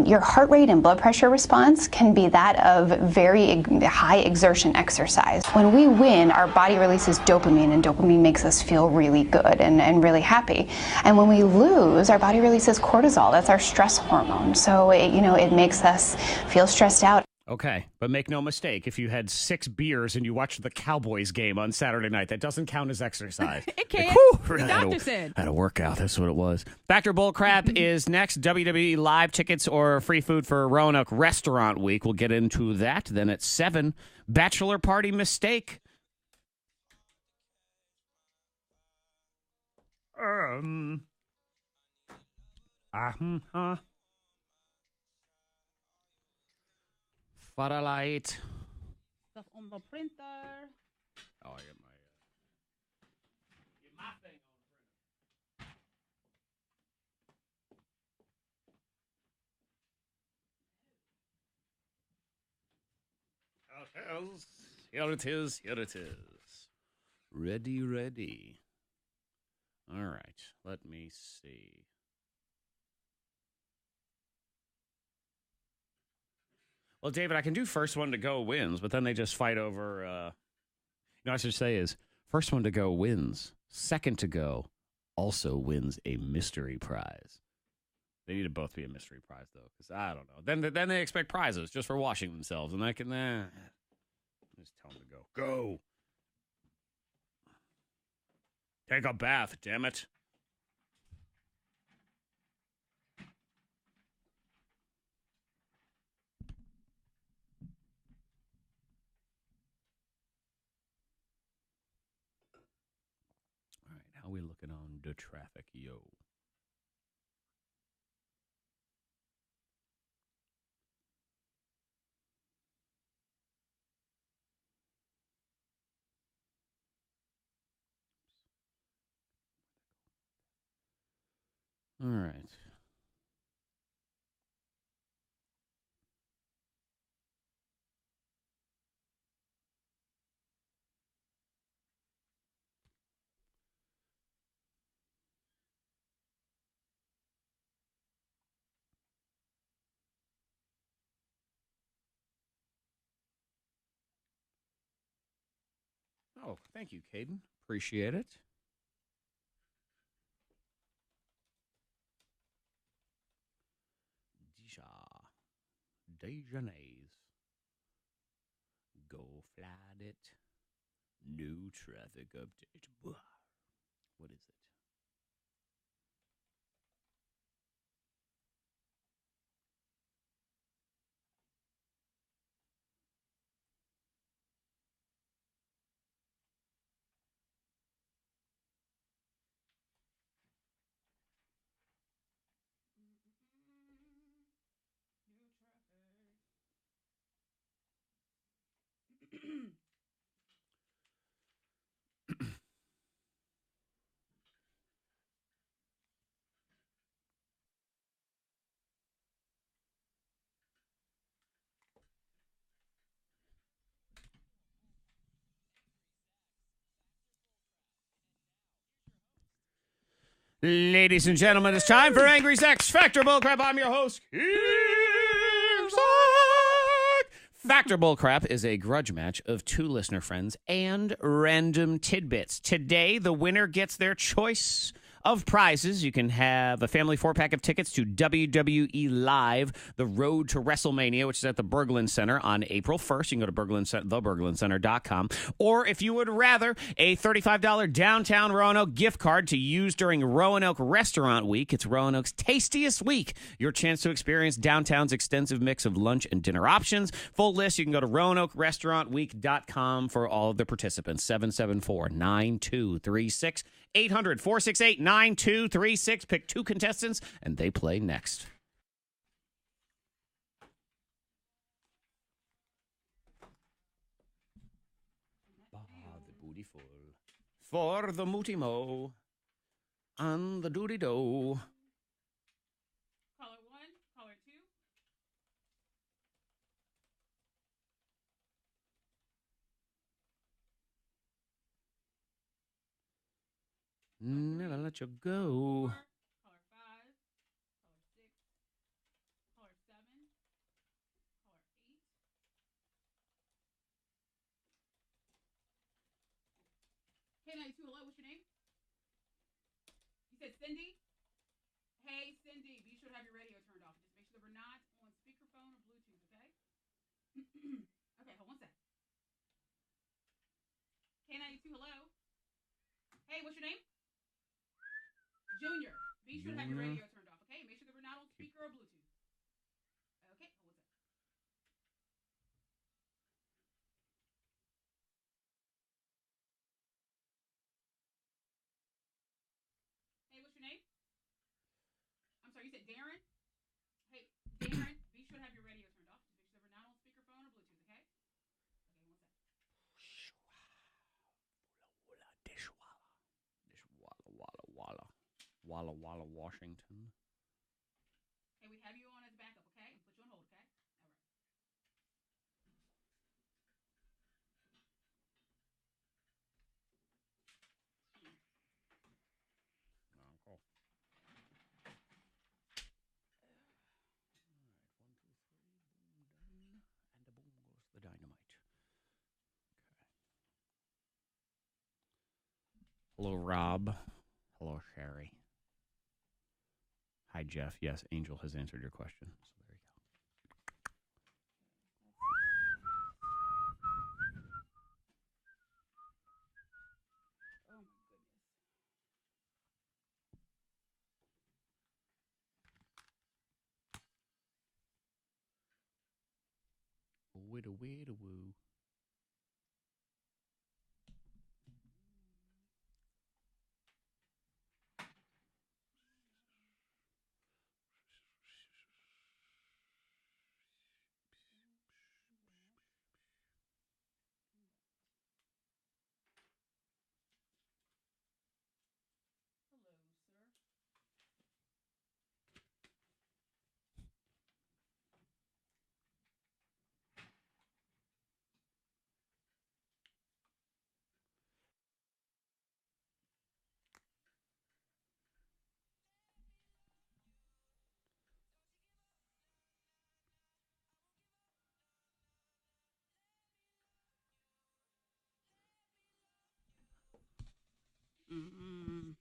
your heart rate and blood pressure response can be that of very high exertion exercise. When we win, our body releases dopamine, and dopamine makes us feel really good and really happy. And when we lose, our body releases cortisol. That's our stress hormone. So, it makes us feel stressed out. Okay, but make no mistake, if you had 6 beers and you watched the Cowboys game on Saturday night, that doesn't count as exercise. It can. Whew, The doctor said. I had a workout. That's what it was. Factor Bullcrap is next. WWE live tickets or free food for Roanoke Restaurant Week. We'll get into that. Then at 7, bachelor party mistake. For a light. Stuff on the printer. Oh, I got my. Get my thing on the printer. Here it is. Here it is. Ready, ready. All right. Let me see. Well, David, I can do first one to go wins, but then they just fight over. I should say is first one to go wins. Second to go also wins a mystery prize. They need to both be a mystery prize, though, because I don't know. Then they expect prizes just for washing themselves, and I can just tell them to go. Go. Take a bath, damn it. All right, how we looking on the traffic, yo? All right. Oh, thank you, Caden. Appreciate it. Dejanay's. Go flat it. New traffic update. What is it? Ladies and gentlemen, it's time for Angry's X Factor Bullcrap. I'm your host, King Zach. Factor Bullcrap is a grudge match of two listener friends and random tidbits. Today, the winner gets their choice of prizes. You can have a family 4-pack of tickets to WWE Live, The Road to WrestleMania, which is at the Berglund Center on April 1st. You can go to theberglundcenter.com. Or if you would rather, a $35 downtown Roanoke gift card to use during Roanoke Restaurant Week. It's Roanoke's tastiest week. Your chance to experience downtown's extensive mix of lunch and dinner options. Full list, you can go to RoanokeRestaurantWeek.com for all of the participants. 774-9236. 800-468-9236. Pick two contestants, and they play next. The bootyful for the mooty mo and the doody do. Caller 1, caller 2. Never let you go. Caller 5, caller 6, caller 7, caller 8. K92, hello, what's your name? You said Cindy? Hey, Cindy, be sure to have your radio turned off. Just make sure that we're not on speakerphone or Bluetooth, okay? Okay, hold one sec. K92, hello? Hey, what's your name? Junior, be sure to have your radio turned off, okay? Make sure that we're not on speaker or Bluetooth. Okay, hold on. Hey, what's your name? I'm sorry, you said Darren? Hey, Darren, be sure to have your radio turned off. Just make sure that we're not on speakerphone or Bluetooth, okay? Okay, one sec. Walla Walla, Washington. Hey, we have you on as backup, okay? And put you on hold, okay? All right. Cool. All right, 1, 2, 3, boom, done. And the boom goes the dynamite. Okay. Hello, Rob. Hello, Sherry. Hi, Jeff. Yes, Angel has answered your question. So there you Oh, my go. goodness. Woo. Hello, sir. Mm-mm.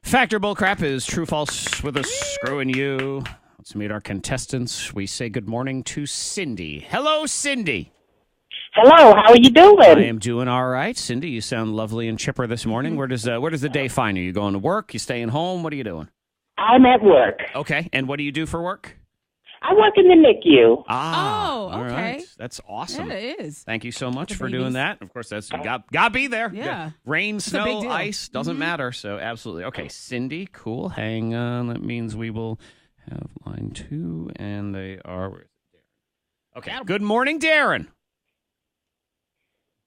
Factor Bullcrap is true false with a screw in you. Let's meet our contestants. We say good morning to Cindy. Hello, Cindy. Hello, how are you doing? I am doing all right. Cindy, you sound lovely and chipper this morning. Where does the day find you? You going to work? You staying home? What are you doing? I'm at work. Okay. And what do you do for work? I work in the NICU. All okay. right. That's awesome. Yeah, it is. Thank you so much The for doing babies. that. Of course, that's got to be there. Yeah. Rain, a big snow, deal. ice, doesn't matter. So absolutely. Okay, Cindy, cool. Hang on. That means we will have line 2, and they are. Where is it? Darren. Okay. Good morning, Darren.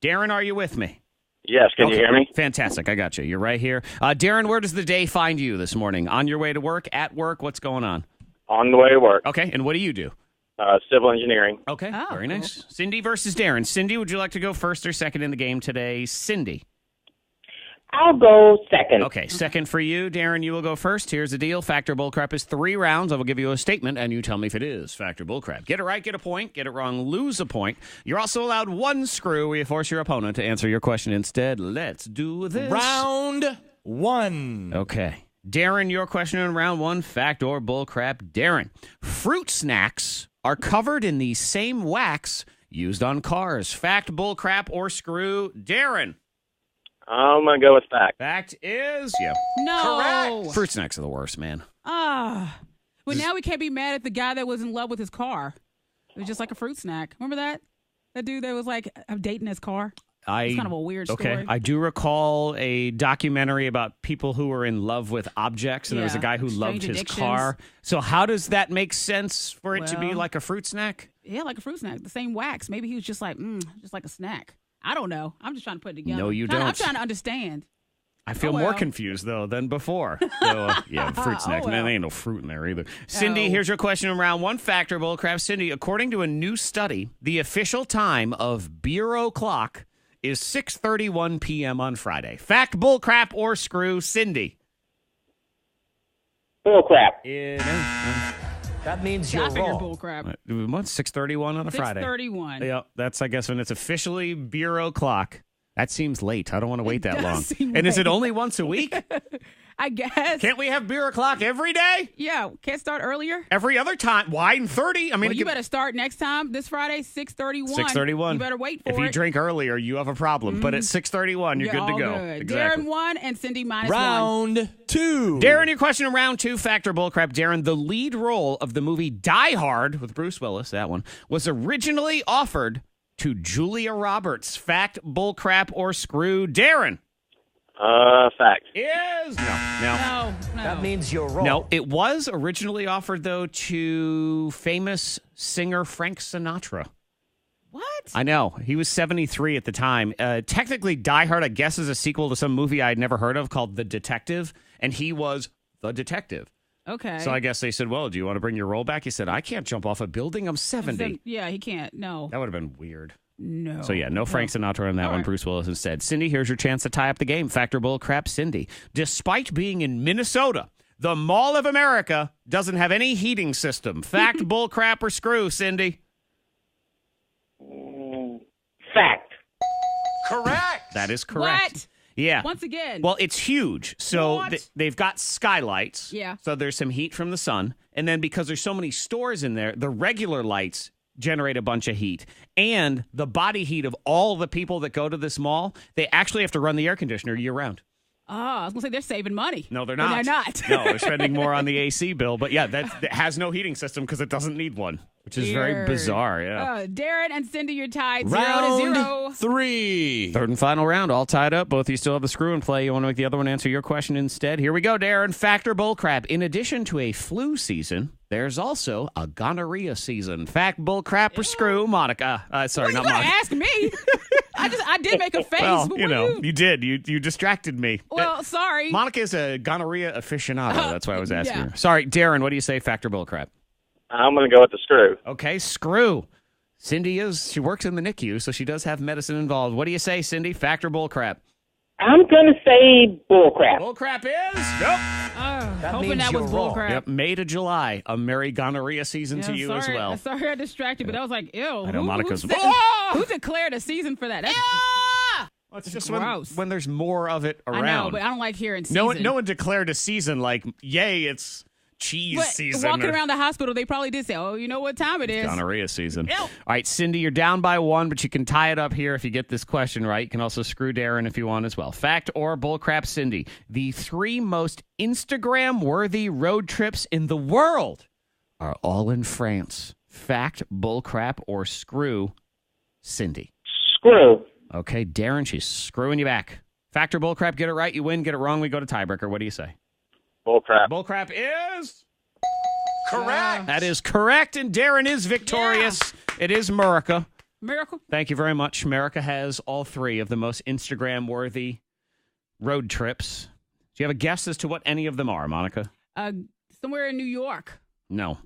Darren, are you with me? Yes, can you hear me? Fantastic. I got you. You're right here. Darren, where does the day find you this morning? On your way to work, at work? What's going on? On the way to work. Okay. And what do you do? Civil engineering. Okay, Oh, very cool. nice. Cindy versus Darren. Cindy, would you like to go first or second in the game today? Cindy. I'll go second. Okay, second for you. Darren, you will go first. Here's the deal. Fact or bullcrap is 3 rounds. I will give you a statement, and you tell me if it is fact or bullcrap. Get it right, get a point. Get it wrong, lose a point. You're also allowed 1 screw where you force your opponent to answer your question instead. Let's do this. Round 1. Okay. Darren, your question in round 1, fact or bullcrap. Darren, fruit snacks are covered in the same wax used on cars. Fact, bullcrap, or screw. Darren. I'm going to go with fact. Fact is, No. correct. Fruit snacks are the worst, man. But now we can't be mad at the guy that was in love with his car. It was just like a fruit snack. Remember that? That dude that was like, I'm dating his car. It's kind of a weird story. I do recall a documentary about people who were in love with objects, and there was a guy who loved his car. So how does that make sense for it to be like a fruit snack? Yeah, like a fruit snack. The same wax. Maybe he was just like, just like a snack. I don't know. I'm just trying to put it together. No, you don't. I'm trying to understand. I feel more confused, though, than before. So, fruit snacks. Man, there ain't no fruit in there either. Cindy, here's your question in round 1. Fact or bullcrap. Cindy, according to a new study, the official time of Bureau clock is 6:31 p.m. on Friday. Fact, bullcrap, or screw. Cindy. Bullcrap. That means you're I figured wrong. bull crap. What, 6:31 on a Friday? 6:31. Yeah, that's, I guess, when it's officially Bureau clock. That seems late. I don't want to wait that long. And is it only once a week? I guess. Can't we have Bureau clock every day? Yeah, can't start earlier. Every other time? Why in 30? I mean, Well, you better start next time, this Friday, 6:31. 6:31. You better wait for it. If you drink earlier, you have a problem. But at 6:31, you're good to all go. Good. Exactly. Darren won and Cindy -1. Round 2. Darren, your question in round 2, fact or bullcrap. Darren, the lead role of the movie Die Hard with Bruce Willis, that one, was originally offered to Julia Roberts. Fact, bullcrap, or screw. Darren. Fact. Is no. That means you're wrong. No, it was originally offered, though, to famous singer Frank Sinatra. What? I know. He was 73 at the time. Technically, Die Hard, I guess, is a sequel to some movie I'd never heard of called The Detective, and he was the detective. Okay. So I guess they said, well, do you want to bring your role back? He said, I can't jump off a building. I'm 70. Yeah, he can't. No. That would have been weird. No. So, no Frank Sinatra on that All one. right. Bruce Willis instead. Cindy, here's your chance to tie up the game. Fact or bull crap, Cindy. Despite being in Minnesota, the Mall of America doesn't have any heating system. Fact, bull crap, or screw, Cindy? Fact. Correct. That is correct. What? Yeah. Once again. Well, it's huge. So What? they've got skylights. Yeah. So there's some heat from the sun. And then because there's so many stores in there, the regular lights generate a bunch of heat. And the body heat of all the people that go to this mall, they actually have to run the air conditioner year round. Oh, I was going to say they're saving money. No, they're But not. They're not. No, they're spending more on the AC bill. But yeah, that has no heating system because it doesn't need one, which is very Weird. bizarre. Yeah. Darren and Cindy, you're tied Round 0-0. 3. Third and final round, all tied up. Both of you still have the screw in play. You want to make the other one answer your question instead? Here we go, Darren. Fact or bullcrap? In addition to a flu season, there's also a gonorrhea season. Fact, bullcrap, or screw? Monica. Sorry, not You gotta Monica. ask me. I did make a face. Well, What you were know, you? you did. You distracted me. Well, sorry. Monica is a gonorrhea aficionado. That's why I was asking yeah. her. Sorry, Darren, what do you say, fact or bullcrap? I'm going to go with the screw. Okay, screw. Cindy she works in the NICU, so she does have medicine involved. What do you say, Cindy? Fact or bullcrap? I'm going to say bullcrap. Bullcrap is? Nope. Hoping means that was you're wrong. bullcrap. Yep, May to July. A merry gonorrhea season to you as well. Sorry I distracted, but I was like, ew. I know Monica's. Who declared a season for that? That's, Well, it's just gross. when there's more of it I around. know, but I don't like hearing season. No one declared a season like, yay, it's cheese But season. walking or around the hospital, they probably did say, oh, you know what time it is. gonorrhea season. Ew. All right, Cindy, you're down by 1, but you can tie it up here if you get this question right. You can also screw Darren if you want as well. Fact or bullcrap, Cindy? The 3 most Instagram-worthy road trips in the world are all in France. Fact, bullcrap, or screw, Cindy? Screw. Okay, Darren, she's screwing you back. Fact or bullcrap, get it right, you win. Get it wrong, we go to tiebreaker. What do you say? Bullcrap. Bullcrap is... Correct. That is correct, and Darren is victorious. It is Murica. Miracle. Thank you very much. America has all 3 of the most Instagram-worthy road trips. Do you have a guess as to what any of them are, Monica? Somewhere in New York. No.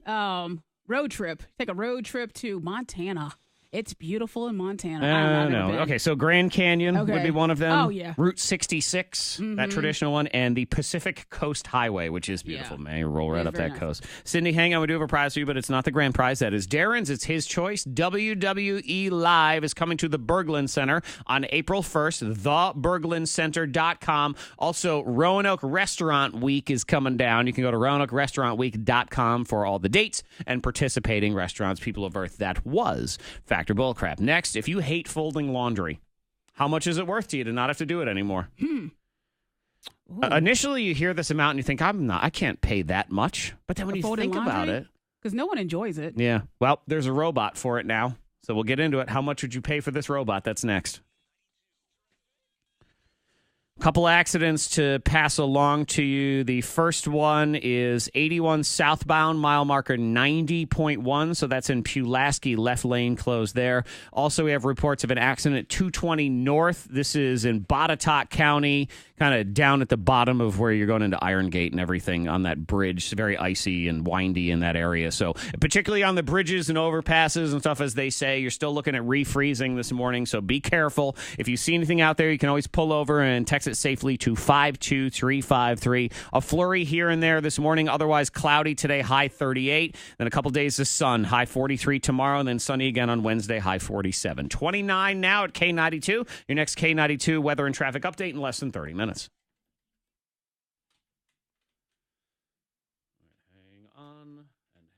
road trip. Take a road trip to Montana. It's beautiful in Montana. No. Okay, so Grand Canyon would be one of them. Oh, yeah. Route 66, that traditional one, and the Pacific Coast Highway, which is beautiful. Man, you roll right up that coast. Cindy, hang on. We do have a prize for you, but it's not the grand prize. That is Darren's. It's his choice. WWE Live is coming to the Berglund Center on April 1st. TheBerglundCenter.com. Also, Roanoke Restaurant Week is coming down. You can go to RoanokeRestaurantWeek.com for all the dates and participating restaurants, people of Earth. That was Factor Bullcrap. Next, if you hate folding laundry, how much is it worth to you to not have to do it anymore? Initially, you hear this amount and you think, I can't pay that much. But then when you think about it, because no one enjoys it. Yeah. Well, there's a robot for it now. So we'll get into it. How much would you pay for this robot? That's next. Couple accidents to pass along to you. The first one is 81 southbound, mile marker 90.1. So that's in Pulaski, left lane closed there. Also, we have reports of an accident at 220 north. This is in Botetourt County, kind of down at the bottom of where you're going into Iron Gate and everything on that bridge. It's very icy and windy in that area. So particularly on the bridges and overpasses and stuff, as they say, you're still looking at refreezing this morning. So be careful. If you see anything out there, you can always pull over and text it safely to 52353. A flurry here and there this morning. Otherwise cloudy today, high 38. Then a couple days of sun, high 43 tomorrow, and then sunny again on Wednesday, high 47. 29 now at K92. Your next K92 weather and traffic update in less than 30 minutes.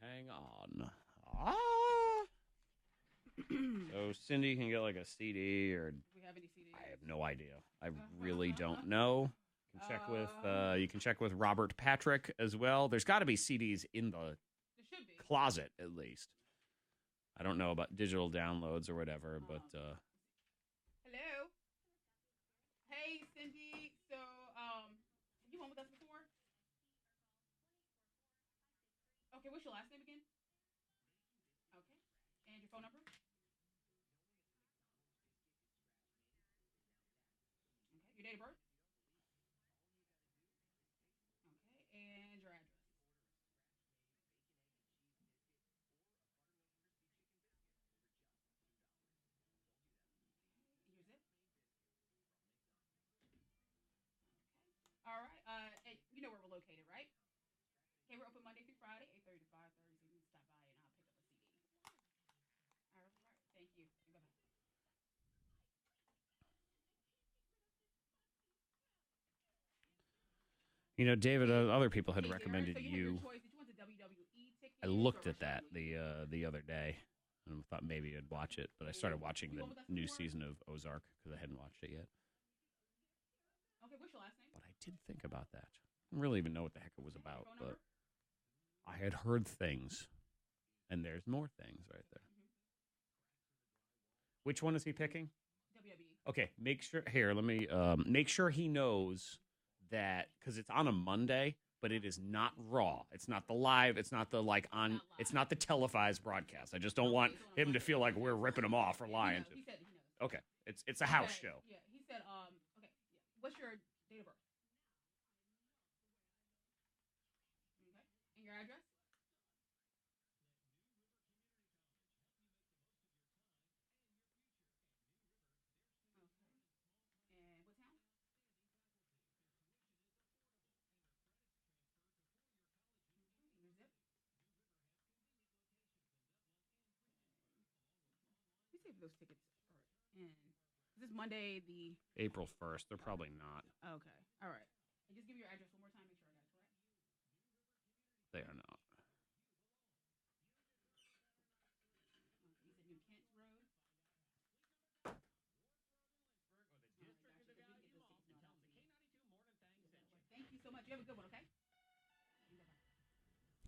Hang on. So Cindy can get like a CD or... Do we have any CDs? I have no idea. I really don't know. You can check with Robert Patrick as well. There's got to be CDs in the closet at least. I don't know about digital downloads or whatever, but Hello. Hey, Cindy. So, have you on with us before? Okay, what's your last name again? Okay. And your phone number? Okay. Your date of birth? Okay. And your address? Your zip? All right. Hey, you know where we're located, right? Okay, we're open Monday through Friday, 8:30 to 5:30. So you can stop by and I'll pick up a CD. All right. Thank you. Bye-bye. you know, David, other people had recommended so you. Did you want the WWE ticket? I looked at that the other day and thought maybe I'd watch it, but I started watching the new season of Ozark because I hadn't watched it yet. Okay, what's your last name? But I did think about that. I don't really even know what the heck it was about, but I had heard things, and there's more things right there. Which one is he picking? WWE. Okay, make sure here. Let me make sure he knows that because it's on a Monday, but it is not Raw. It's not the live. It's not the It's not the televised broadcast. I just don't want him to feel like we're ripping him off or lying to him. He knows. Okay, it's a house show. Yeah, he said. Okay, what's your date of birth? Okay, and your address? Okay, and what town? Your zip? Let me see if those tickets are in. Is this Monday the... April 1st. They're probably not. Okay. All right. And just give me your address one more time. Make sure I got it correct. They are not. You said New Kent Road. Thank you so much. You have a good one, okay?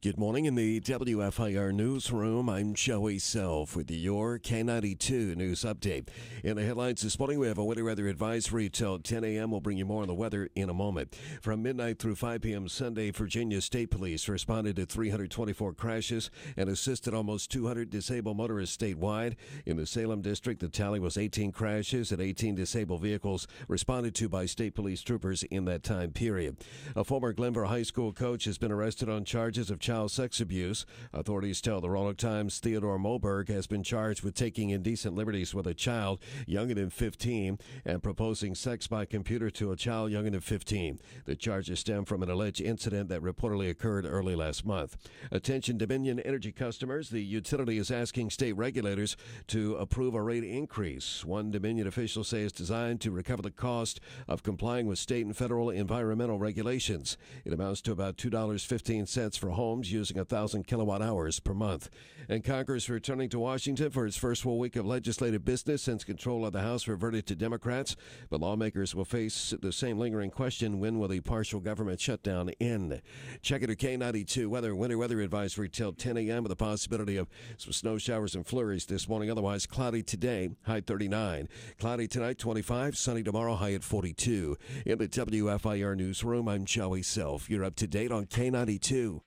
Good morning in the WFIR newsroom. I'm Joey Self with your K92 news update. In the headlines this morning, we have a winter weather advisory till 10 a.m. We'll bring you more on the weather in a moment. From midnight through 5 p.m. Sunday, Virginia State Police responded to 324 crashes and assisted almost 200 disabled motorists statewide. In the Salem district, the tally was 18 crashes and 18 disabled vehicles responded to by state police troopers in that time period. A former Glenver High School coach has been arrested on charges of child sex abuse. Authorities tell the Roanoke Times Theodore Moberg has been charged with taking indecent liberties with a child younger than 15 and proposing sex by computer to a child younger than 15. The charges stem from an alleged incident that reportedly occurred early last month. Attention Dominion Energy customers, the utility is asking state regulators to approve a rate increase. One Dominion official says it's designed to recover the cost of complying with state and federal environmental regulations. It amounts to about $2.15 for homes using 1,000 kilowatt hours per month. And Congress returning to Washington for its first full week of legislative business since control of the House reverted to Democrats. But lawmakers will face the same lingering question: when will the partial government shutdown end? Check it at K92 weather. Winter weather advisory till 10 a.m. with the possibility of some snow showers and flurries this morning. Otherwise, cloudy today, high 39. Cloudy tonight, 25. Sunny tomorrow, high at 42. In the WFIR newsroom, I'm Joey Self. You're up to date on K92.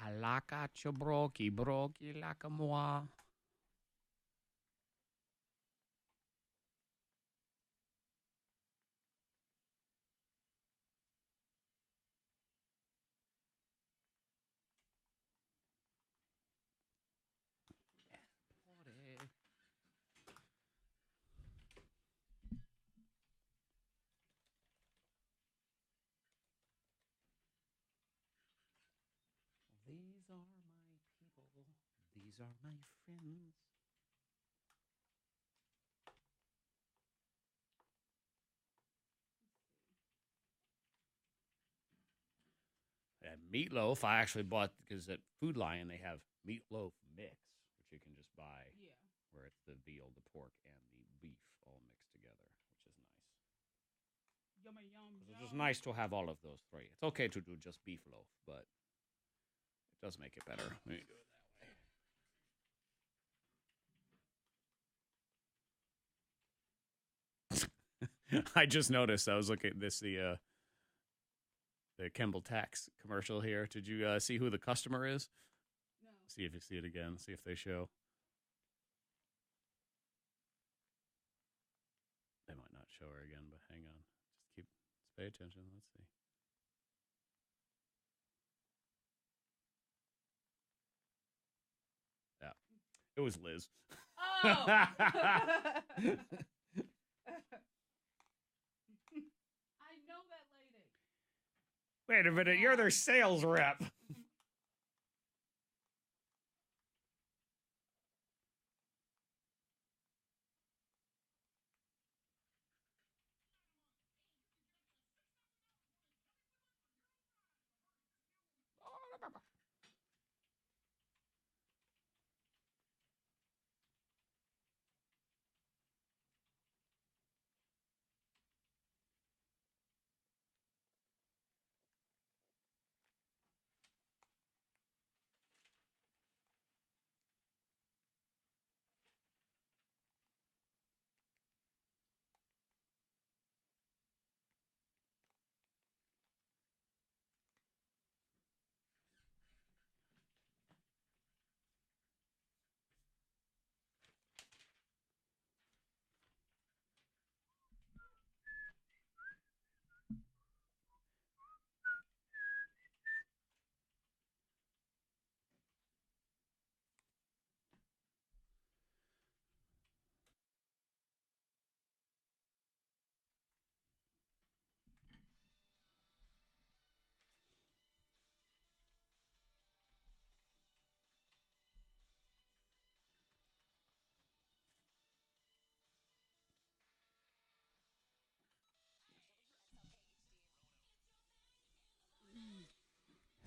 Alaka chobroki, broki laka moi. These are my people. These are my friends. And meatloaf, I actually bought, because at Food Lion they have meatloaf mix, which you can just buy. Yeah. Where it's the veal, the pork, and the beef all mixed together, which is nice. Yummy, yum, It's just nice to have all of those three. It's okay to do just beef loaf, but it does make it better when you do it that way. I just noticed. I was looking at this, the Kemble Tax commercial here. Did you see who the customer is? No. See if you see it again. See if they show. They might not show her again, but hang on. Just pay attention. Let's see. Yeah, it was Liz. Oh. I know that lady. Wait a minute, you're their sales rep.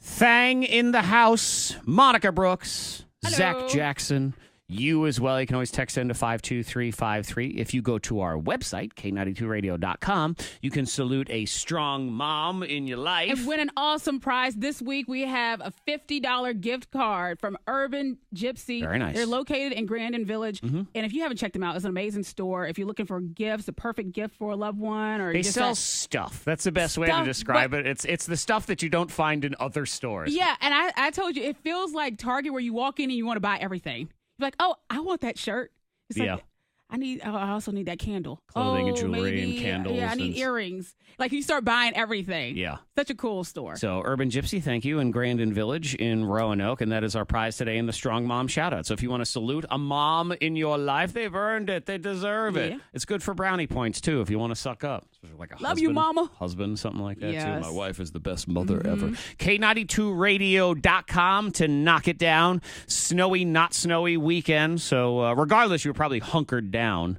Thang in the house. Monica Brooks. Hello. Zach Jackson. You as well. You can always text into 52353. If you go to our website, K92radio.com, you can salute a strong mom in your life. And win an awesome prize. This week we have a $50 gift card from Urban Gypsy. Very nice. They're located in Grandin Village. And if you haven't checked them out, it's an amazing store. If you're looking for gifts, a perfect gift for a loved one. Or They just sell stuff. That's the best way to Stuff, describe but- it. It's the stuff that you don't find in other stores. Yeah, and I told you, it feels like Target where you walk in and you want to buy everything. You're like, oh, I want that shirt. It's Yeah. like, I also need that candle. Clothing and jewelry maybe, and candles. Yeah, I need earrings. Like you start buying everything. Yeah. Such a cool store. So Urban Gypsy, thank you, in Grandin Village in Roanoke. And that is our prize today in the Strong Mom Shoutout. So if you want to salute a mom in your life, they've earned it. They deserve it. Yeah. It's good for brownie points, too, if you want to suck up. Like a Love you, mama. Husband, something like that, too. Yes. My wife is the best mother ever. K92radio.com to knock it down. Snowy, not snowy weekend. So regardless, you were probably hunkered down.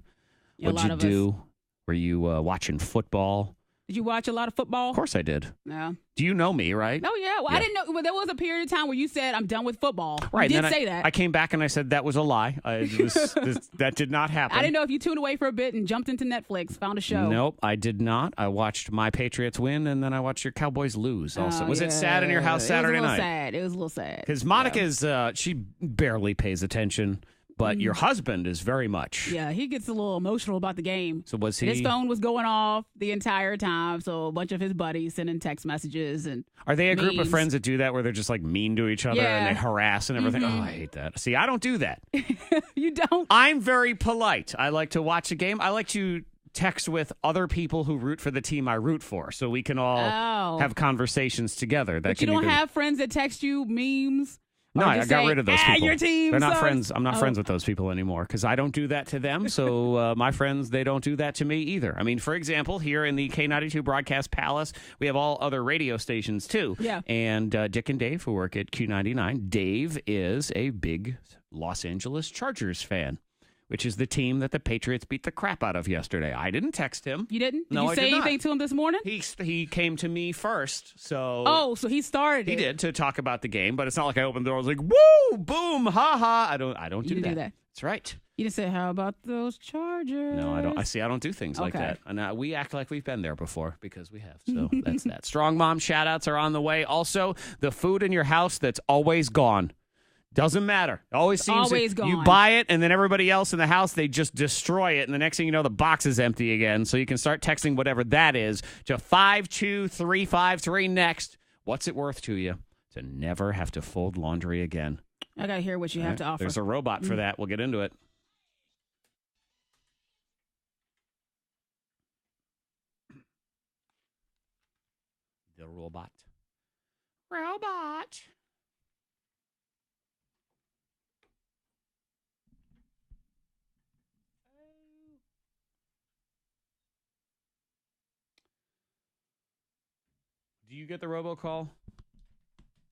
Yeah, What'd you do? Were you watching football? Did you watch a lot of football? Of course I did. Yeah. Do you know me, right? Oh, yeah. Well, Yeah. I didn't know. Well, there was a period of time where you said, I'm done with football. Right. You and did then say that. I came back and I said that was a lie. That did not happen. I didn't know if you tuned away for a bit and jumped into Netflix, found a show. Nope, I did not. I watched my Patriots win, and then I watched your Cowboys lose also. Was it sad in your house Saturday night? It was a little sad. Because Monica's, she barely pays attention, but your husband is very much. Yeah, he gets a little emotional about the game. So was he? And his phone was going off the entire time, so a bunch of his buddies sending text messages and Are they a group of memes. friends that do that where they're just like mean to each other and Yeah. they harass and everything? Oh, I hate that. See, I don't do that. You don't? I'm very polite. I like to watch a game. I like to text with other people who root for the team I root for so we can all have conversations together. That But you don't have friends that text you memes? No, I got rid of those people. Your team They're not sucks." friends. I'm not friends with those people anymore because I don't do that to them. So my friends, they don't do that to me either. I mean, for example, here in the K92 Broadcast Palace, we have all other radio stations too. Yeah. And Dick and Dave, who work at Q99, Dave is a big Los Angeles Chargers fan, which is the team that the Patriots beat the crap out of yesterday. I didn't text him. You didn't? Did No, you I say did not. anything to him this morning? He came to me first, so So he started he it. did to talk about the game, but it's not like I opened the door. I was like, "Woo, boom, ha ha!" I don't You do didn't that. do that. That's right. You just said, how about those Chargers? No, I don't. I don't do things like Okay. that. And we act like we've been there before because we have. So that's that. Strong Mom shout outs are on the way. Also, the food in your house that's always gone. Doesn't matter. It always seems Always that you gone. buy it and then everybody else in the house, they just destroy it. And the next thing you know, the box is empty again. So you can start texting whatever that is to 52353 next. What's it worth to you to never have to fold laundry again? I got to hear what you have to offer. There's a robot for that. We'll get into it. The robot. Robot. Do you get the robocall?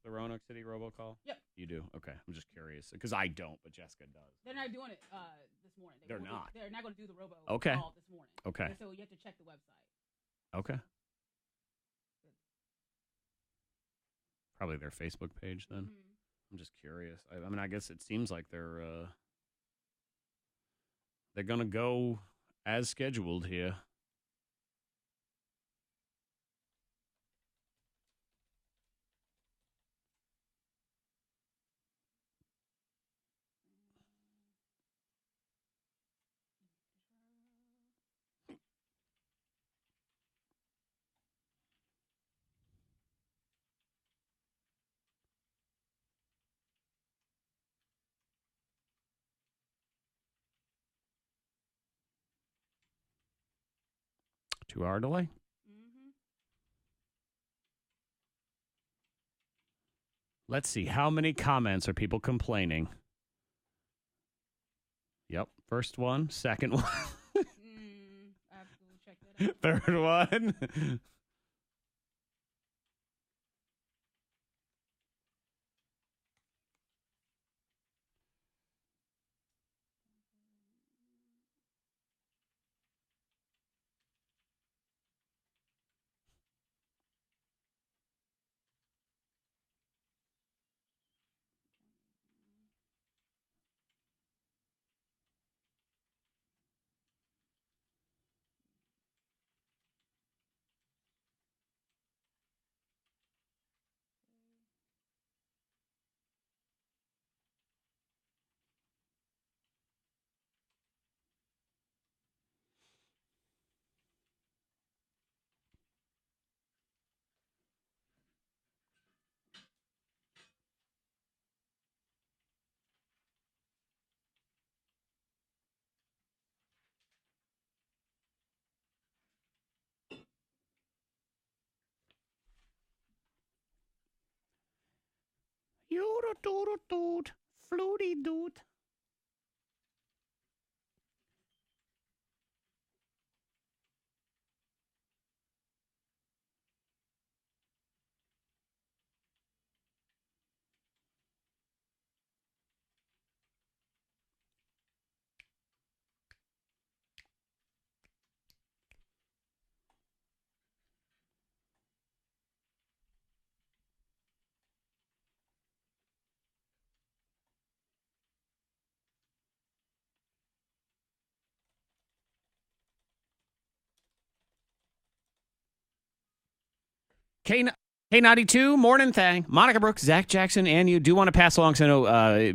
The Roanoke City robocall? Yep. You do? Okay. I'm just curious. Because I don't, but Jessica does. They're not doing it this morning. They're not. They're not going to do the robo Okay. call this morning. Okay. And so you have to check the website. Okay. Probably their Facebook page then. I'm just curious. I mean, I guess it seems like they're going to go as scheduled here. Two-hour delay. Let's see. How many comments are people complaining? Yep. First one. Second one. I have to check that out. Third one. Fluty doot. K92 Mornin Thang, Monica Brooks, Zach Jackson, and you do want to pass along, because I know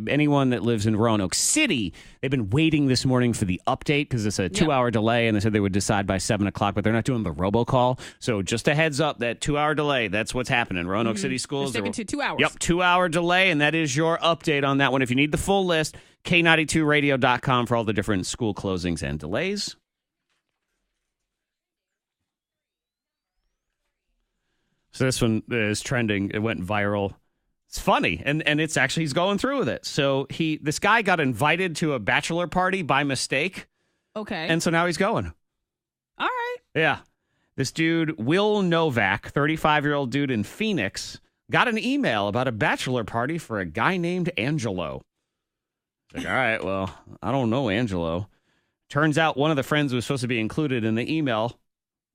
anyone that lives in Roanoke City, they've been waiting this morning for the update because it's a 2-hour delay, and they said they would decide by 7 o'clock, but they're not doing the robocall. So just a heads up, that 2-hour delay, that's what's happening. Roanoke City schools. They're sticking to 2 hours. Yep, 2-hour delay, and that is your update on that one. If you need the full list, K92radio.com for all the different school closings and delays. So this one is trending. It went viral. It's funny, and it's actually, he's going through with it. So this guy got invited to a bachelor party by mistake. Okay. And so now he's going. All right. Yeah. This dude, Will Novak, 35-year-old dude in Phoenix, got an email about a bachelor party for a guy named Angelo. It's like, all right, well, I don't know Angelo. Turns out one of the friends was supposed to be included in the email,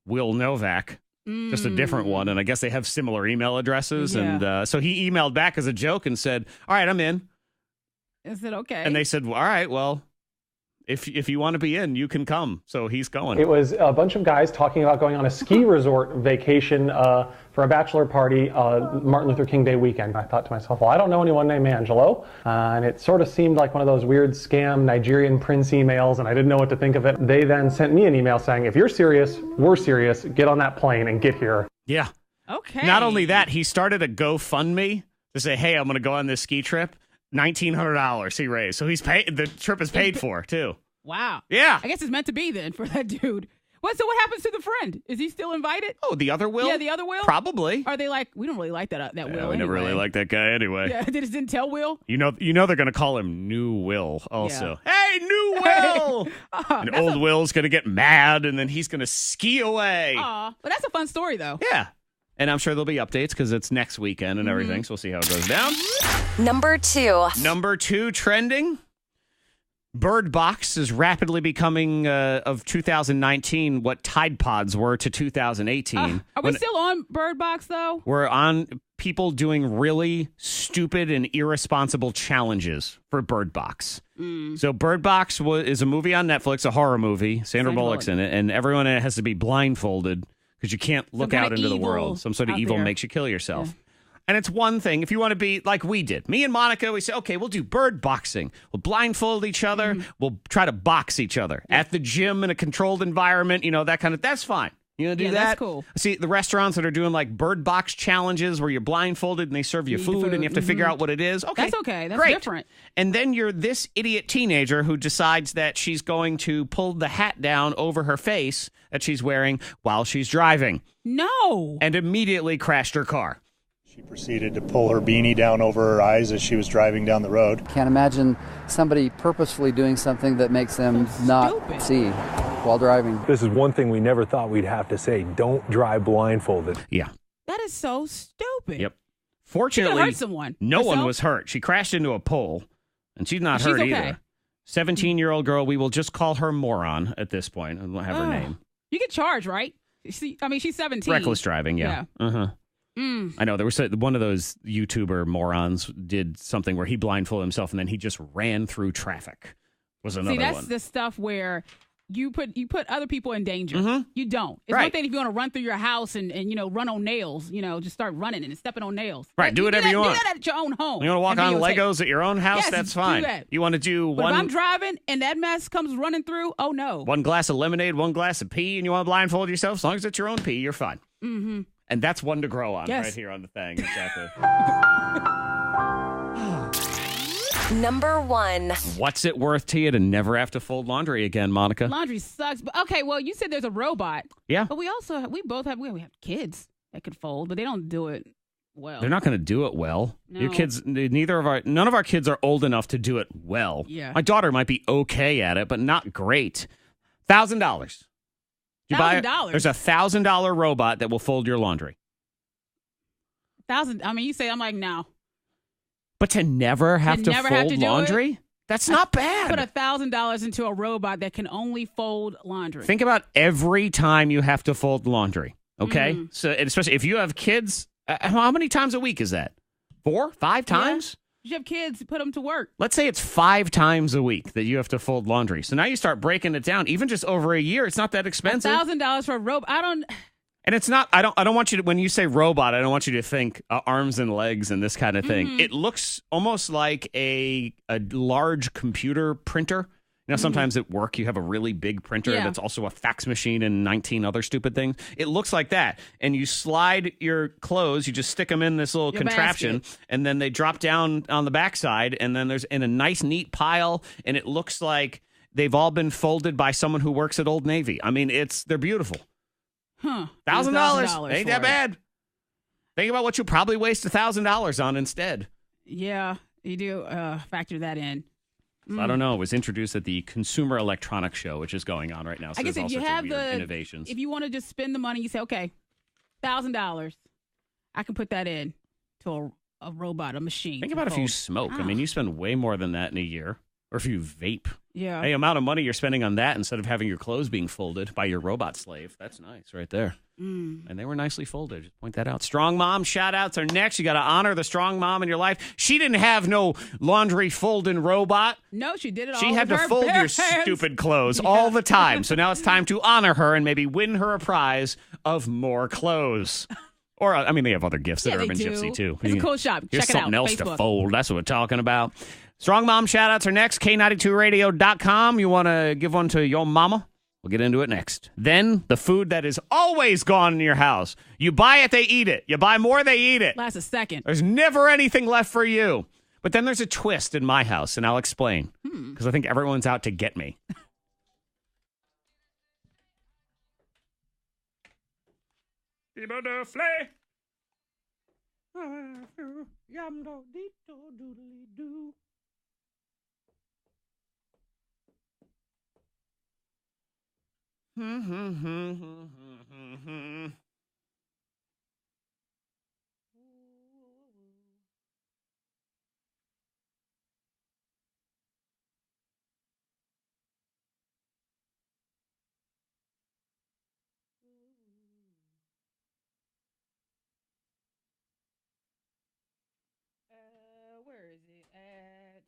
Will Novak. Just a different one, and I guess they have similar email addresses. Yeah. And so he emailed back as a joke and said, all right, I'm in. Is it okay? And they said, well, all right, well, if you want to be in, you can come. So he's going. It was a bunch of guys talking about going on a ski resort vacation for a bachelor party Martin Luther King Day weekend. I thought to myself, well, I don't know anyone named Angelo. And it sort of seemed like one of those weird scam Nigerian prince emails, and I didn't know what to think of it. They then sent me an email saying, if you're serious, we're serious. Get on that plane and get here. Yeah. Okay. Not only that, he started a GoFundMe to say, hey, I'm going to go on this ski trip. $1,900 he raised. So the trip is paid for, too. Wow. Yeah. I guess it's meant to be then for that dude. So what happens to the friend? Is he still invited? Oh, the other Will? Yeah, the other Will? Probably. Are they like, we don't really like that Will anyway. We never really liked that guy anyway. Yeah, they just didn't tell Will? You know they're going to call him New Will also. Yeah. Hey, New Will! And old Will's going to get mad, and then he's going to ski away. Aw, but that's a fun story, though. Yeah. And I'm sure there'll be updates because it's next weekend and everything, so we'll see how it goes down. Number 2. Number 2 trending. Bird Box is rapidly becoming, of 2019, what Tide Pods were to 2018. Are we still on Bird Box, though? We're on people doing really stupid and irresponsible challenges for Bird Box. So Bird Box is a movie on Netflix, a horror movie. Sandra Bullock's in it, and everyone in it has to be blindfolded because you can't look out into the world. Some sort of evil makes you kill yourself. Yeah. And it's one thing, if you want to be like we did. Me and Monica, we say, okay, we'll do bird boxing. We'll blindfold each other. We'll try to box each other at the gym in a controlled environment, that kind of, that's fine. You know, do that? That's cool. See, the restaurants that are doing like bird box challenges where you're blindfolded and they serve you food and you have to figure out what it is. Okay. That's okay. That's great. Different. And then you're this idiot teenager who decides that she's going to pull the hat down over her face that she's wearing while she's driving. No. And immediately crashed her car. She proceeded to pull her beanie down over her eyes as she was driving down the road. Can't imagine somebody purposefully doing something that makes them not see while driving. This is one thing we never thought we'd have to say. Don't drive blindfolded. Yeah. That is so stupid. Yep. Fortunately, hurt someone. No one was hurt. She crashed into a pole, and she's not hurt either. 17-year-old girl, we will just call her Moron at this point. I don't have her name. You get charged, right? She's 17. Reckless driving, yeah. Uh-huh. I know there was one of those YouTuber morons did something where he blindfolded himself and then he just ran through traffic. Was another one. See, that's the stuff where you put other people in danger. You don't. It's one thing if you want to run through your house and run on nails, just start running and stepping on nails. Right, do whatever you want. Do that at your own home. You want to walk on Legos at your own house? Yes, that's fine. do that. You want to do but if I'm driving and that mess comes running through, oh no. One glass of lemonade, one glass of pee, and you want to blindfold yourself, as long as it's your own pee, you're fine. Mm-hmm. And that's one to grow on right here on the thing. Exactly. Number 1. What's it worth to you to never have to fold laundry again, Monica? Laundry sucks. But okay, well, you said there's a robot. Yeah. But we both have kids that could fold, but they don't do it well. They're not going to do it well. No. Your kids, none of our kids are old enough to do it well. Yeah. My daughter might be okay at it, but not great. $1,000. $1,000? There's a $1,000 robot that will fold your laundry. 1,000. I mean, you say, I'm like, no. But to never have to fold laundry? That's not bad. Put $1,000 into a robot that can only fold laundry. Think about every time you have to fold laundry. Okay? So, and especially if you have kids, how many times a week is that? 4, 5 times? You have kids, put them to work. Let's say it's 5 times a week that you have to fold laundry. So now you start breaking it down. Even just over a year, it's not that expensive. $1,000 for a robot. And it's not. I don't want you to. When you say robot, I don't want you to think arms and legs and this kind of thing. It looks almost like a large computer printer. You know, sometimes at work you have a really big printer that's also a fax machine and 19 other stupid things. It looks like that. And you slide your clothes, you just stick them in this little contraption, and then they drop down on the backside, and then there's in a nice, neat pile, and it looks like they've all been folded by someone who works at Old Navy. I mean, they're beautiful. Huh. $1,000. Ain't that bad. Think about what you probably waste $1,000 on instead. Yeah, you do factor that in. So I don't know. It was introduced at the Consumer Electronics Show, which is going on right now. So I guess there's if all you sorts have of weird innovations. If you want to just spend the money, you say, okay, $1,000. I can put that in to a robot, a machine. Think about if you smoke. I mean, you spend way more than that in a year. Or if you vape. Yeah. The amount of money you're spending on that instead of having your clothes being folded by your robot slave. That's nice right there. And they were nicely folded. Just point that out. Strong mom shout outs are next. You got to honor the strong mom in your life. She didn't have no laundry folding robot. No, she did it all. She had to fold your stupid clothes all the time. So now it's time to honor her and maybe win her a prize of more clothes. Or, I mean, they have other gifts at Urban Gypsy, too. It's a cool shop. Here's Check it out. something else Facebook. to fold. That's what we're talking about. Strong Mom shout-outs are next. K92radio.com. You want to give one to your mama? We'll get into it next. Then, the food that is always gone in your house. You buy it, they eat it. You buy more, they eat it. Last a second. There's never anything left for you. But then there's a twist in my house, and I'll explain. Because I think everyone's out to get me. Where is it at?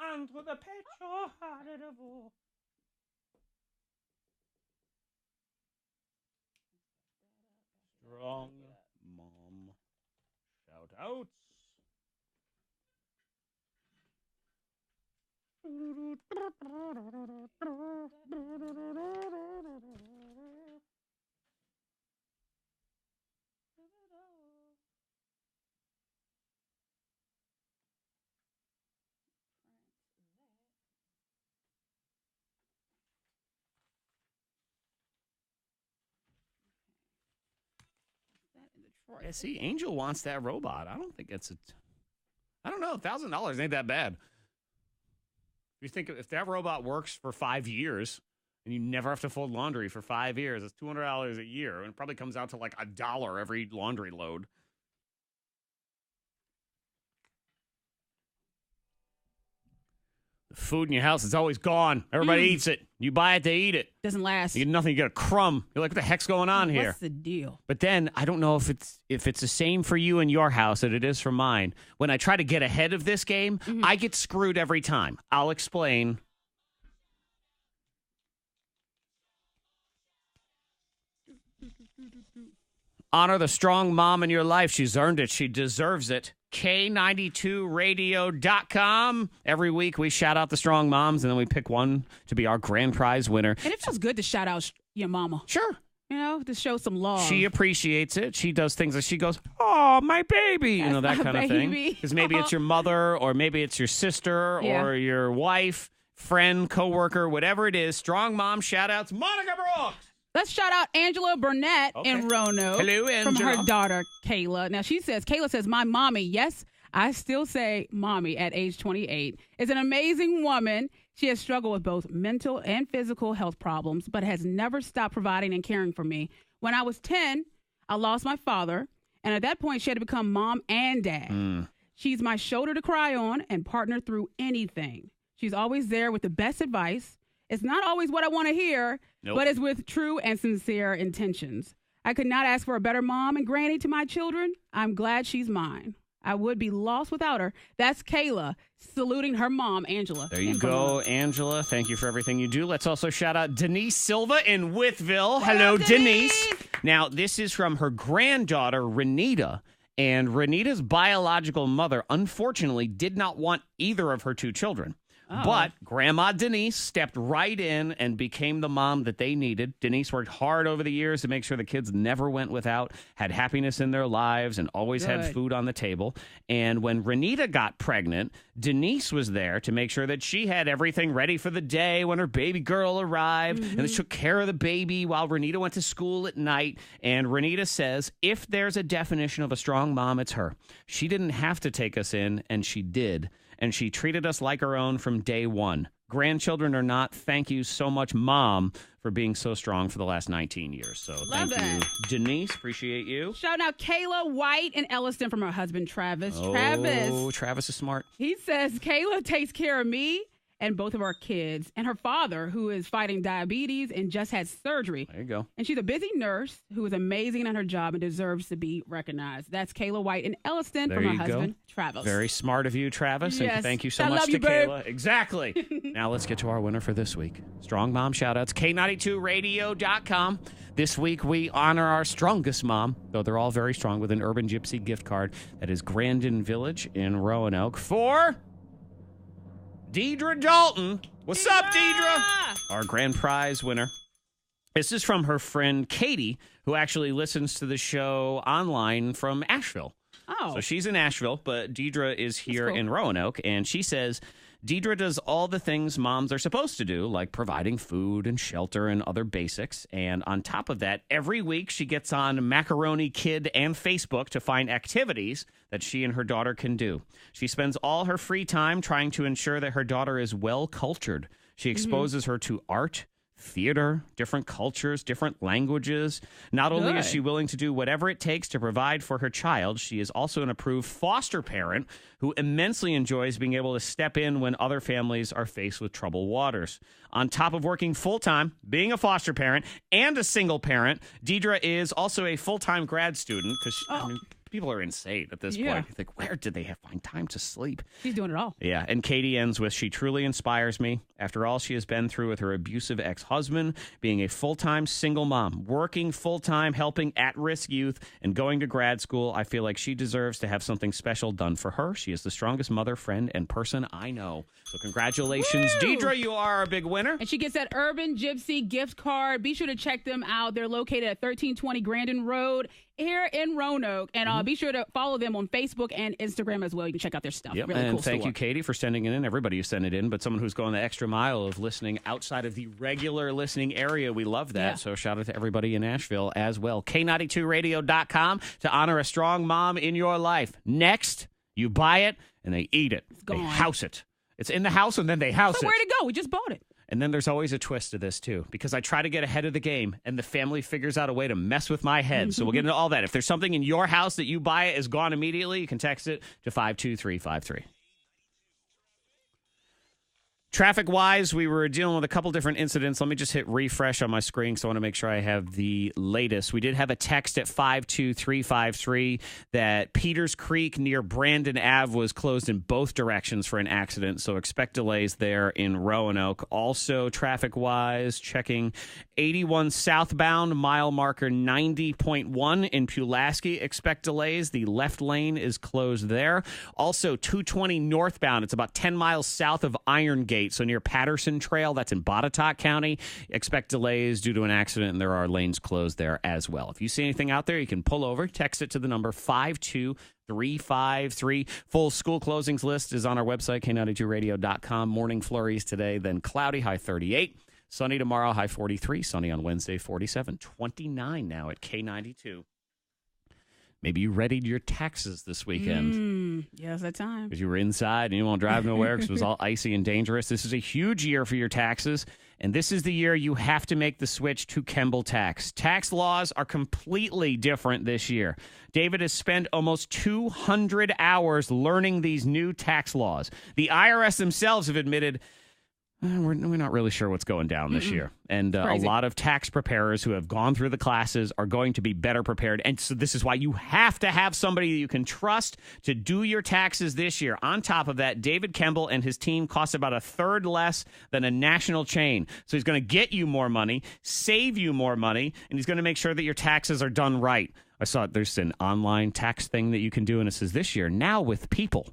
Entre the pecho, Strong mom shout outs. Yeah, see, Angel wants that robot. I don't think it's I don't know. $1,000 ain't that bad. If you think if that robot works for 5 years and you never have to fold laundry for 5 years, it's $200 a year, and it probably comes out to like $1 every laundry load. The food in your house is always gone. Everybody eats it. You buy it, they eat it. Doesn't last. You get nothing. You get a crumb. You're like, what the heck's going on here? What's the deal? But then I don't know if it's the same for you in your house that it is for mine. When I try to get ahead of this game, I get screwed every time. I'll explain. Honor the strong mom in your life. She's earned it. She deserves it. K92radio.com. Every week we shout out the strong moms, and then we pick one to be our grand prize winner. And it feels good to shout out your mama. Sure. You know, to show some love. She appreciates it. She does things like she goes, "Oh, my baby," That's that my kind of thing. baby. Because maybe it's your mother, or maybe it's your sister, or your wife, friend, coworker, whatever it is. Strong mom shout outs. Monica Brooks. Let's shout out Angela Burnett in Roanoke. Hello, Angela. From her daughter, Kayla. Now, Kayla says, my mommy, yes, I still say mommy at age 28, is an amazing woman. She has struggled with both mental and physical health problems, but has never stopped providing and caring for me. When I was 10, I lost my father, and at that point, she had to become mom and dad. She's my shoulder to cry on and partner through anything. She's always there with the best advice. It's not always what I want to hear, but it's with true and sincere intentions. I could not ask for a better mom and granny to my children. I'm glad she's mine. I would be lost without her. That's Kayla saluting her mom, Angela. There you go, Angela. Thank you for everything you do. Let's also shout out Denise Silva in Wytheville. Hello, Denise. Now, this is from her granddaughter, Renita. And Renita's biological mother, unfortunately, did not want either of her two children. But Grandma Denise stepped right in and became the mom that they needed. Denise worked hard over the years to make sure the kids never went without, had happiness in their lives, and always had food on the table. And when Renita got pregnant, Denise was there to make sure that she had everything ready for the day when her baby girl arrived, and took care of the baby while Renita went to school at night. And Renita says, if there's a definition of a strong mom, it's her. She didn't have to take us in, and she did. And she treated us like her own from day one. Grandchildren or not, thank you so much, Mom, for being so strong for the last 19 years. So thank you, Denise. Appreciate you. Shout out Kayla White in Elliston from her husband, Travis. Travis is smart. He says, Kayla takes care of me and both of our kids, and her father, who is fighting diabetes and just had surgery. There you go. And she's a busy nurse who is amazing at her job and deserves to be recognized. That's Kayla White in Elliston from her husband, Travis. Very smart of you, Travis. Yes. And thank you so much to Kayla. Exactly. Now let's get to our winner for this week. Strong mom shout-outs, K92radio.com. This week we honor our strongest mom, though they're all very strong, with an Urban Gypsy gift card that is Grandin Village in Roanoke for Deidre Dalton. What's up, Deidre? Our grand prize winner. This is from her friend Katie, who actually listens to the show online from Asheville. So she's in Asheville, but Deidre is here in Roanoke, and she says, Deidre does all the things moms are supposed to do, like providing food and shelter and other basics. And on top of that, every week she gets on Macaroni Kid and Facebook to find activities that she and her daughter can do. She spends all her free time trying to ensure that her daughter is well cultured. She exposes her to art, theater, different cultures, different languages. Not only is she willing to do whatever it takes to provide for her child, she is also an approved foster parent who immensely enjoys being able to step in when other families are faced with troubled waters. On top of working full-time, being a foster parent, and a single parent, Deidre is also a full-time grad student because people are insane at this point. You think, where did they find time to sleep? She's doing it all. Yeah, and Katie ends with, she truly inspires me. After all she has been through with her abusive ex-husband, being a full-time single mom, working full-time, helping at-risk youth, and going to grad school, I feel like she deserves to have something special done for her. She is the strongest mother, friend, and person I know. So congratulations, Deidre. You are our big winner. And she gets that Urban Gypsy gift card. Be sure to check them out. They're located at 1320 Grandin Road here in Roanoke. And be sure to follow them on Facebook and Instagram as well. You can check out their stuff. Really and cool thank store. you, Katie, for sending it in. Everybody who sent it in, but someone who's going the extra mile of listening outside of the regular listening area. We love that. So shout out to everybody in Asheville as well. K92radio.com to honor a strong mom in your life. Next, you buy it and they eat it. They house it. It's in the house and then they house it. Where'd it go? We just bought it. And then there's always a twist to this, too, because I try to get ahead of the game, and the family figures out a way to mess with my head. So we'll get into all that. If there's something in your house that you buy is gone immediately, you can text it to 52353. Traffic-wise, we were dealing with a couple different incidents. Let me just hit refresh on my screen because I want to make sure I have the latest. We did have a text at 52353 that Peters Creek near Brandon Ave was closed in both directions for an accident, so expect delays there in Roanoke. Also, traffic-wise, checking 81 southbound, mile marker 90.1 in Pulaski. Expect delays. The left lane is closed there. Also, 220 northbound. It's about 10 miles south of Iron Gate. So near Patterson Trail, that's in Botetourt County. Expect delays due to an accident, and there are lanes closed there as well. If you see anything out there, you can pull over, text it to the number 52353. Full school closings list is on our website, K92radio.com. Morning flurries today, then cloudy, high 38. Sunny tomorrow, high 43. Sunny on Wednesday, 47. 29 now at K92. Maybe you readied your taxes this weekend. Yeah, it's that time. Because you were inside and you won't drive nowhere because it was all icy and dangerous. This is a huge year for your taxes, and this is the year you have to make the switch to Kemble Tax. Tax laws are completely different this year. David has spent almost 200 hours learning these new tax laws. The IRS themselves have admitted, we're not really sure what's going down this year. And a lot of tax preparers who have gone through the classes are going to be better prepared. And so this is why you have to have somebody that you can trust to do your taxes this year. On top of that, David Kemble and his team cost about a third less than a national chain. So he's going to get you more money, save you more money, and he's going to make sure that your taxes are done right. I saw there's an online tax thing that you can do, and it says this year, now with people.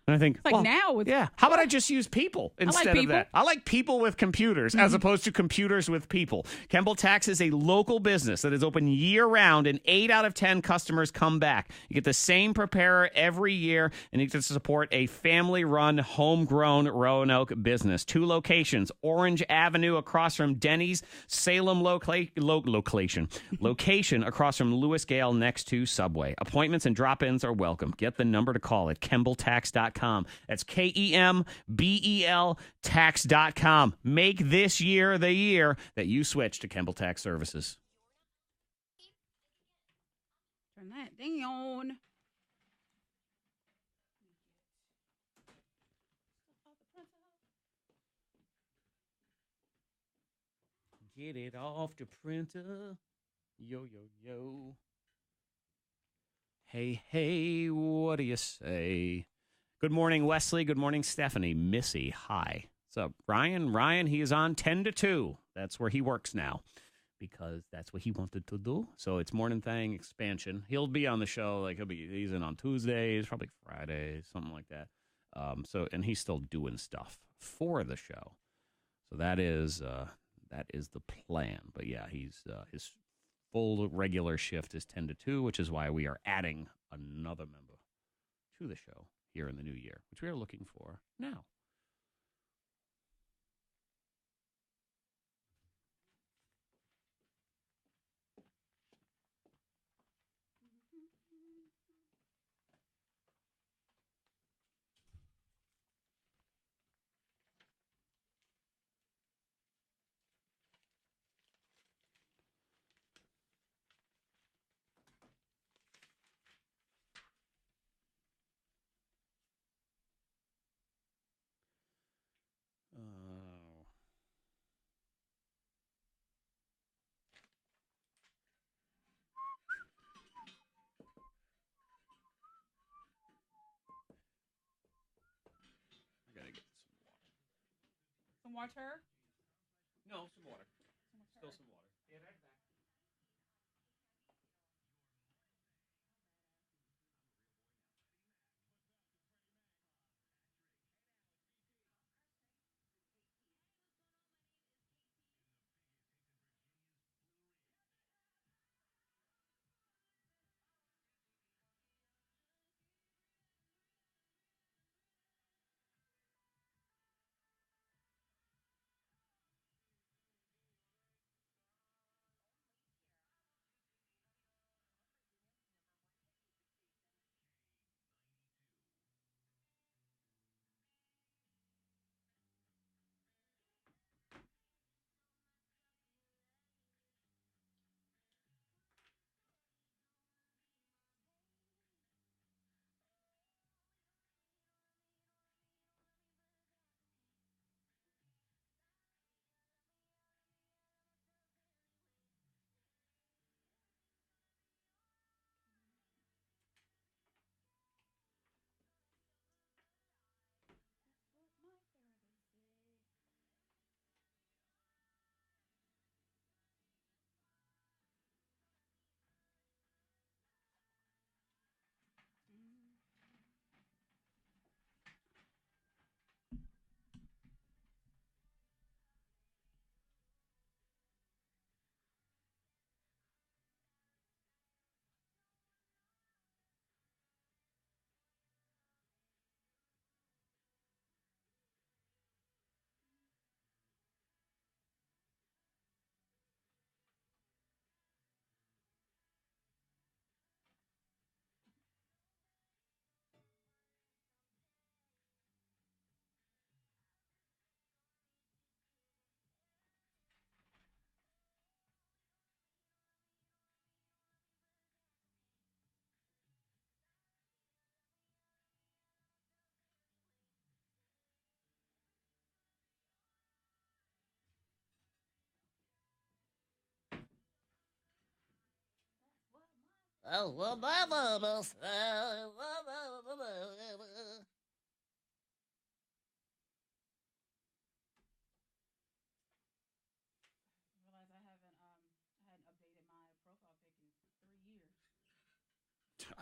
And I think, it's like now with how about I just use people instead of that? I like people with computers as opposed to computers with people. Kemble Tax is a local business that is open year-round, and 8 out of 10 customers come back. You get the same preparer every year, and you get to support a family-run, homegrown Roanoke business. 2 locations, Orange Avenue across from Denny's, Salem location across from Lewis Gale next to Subway. Appointments and drop-ins are welcome. Get the number to call at KembleTax.com. That's KEMBEL tax.com. Make this year the year that you switch to Kemble Tax Services. Turn that down. Get it off the printer. Yo, yo, yo. Hey, hey, what do you say? Good morning, Wesley. Good morning, Stephanie. Missy, hi. So Ryan, he is on 10 to 2. That's where he works now because that's what he wanted to do. So it's Morning Thang expansion. He'll be on the show. He's in on Tuesdays, probably Fridays, something like that. And he's still doing stuff for the show. So that is the plan. But yeah, he's his full regular shift is 10 to 2, which is why we are adding another member to the show here in the new year, which we are looking for now. Some water? No, some water. Still some water. Yeah, right back. I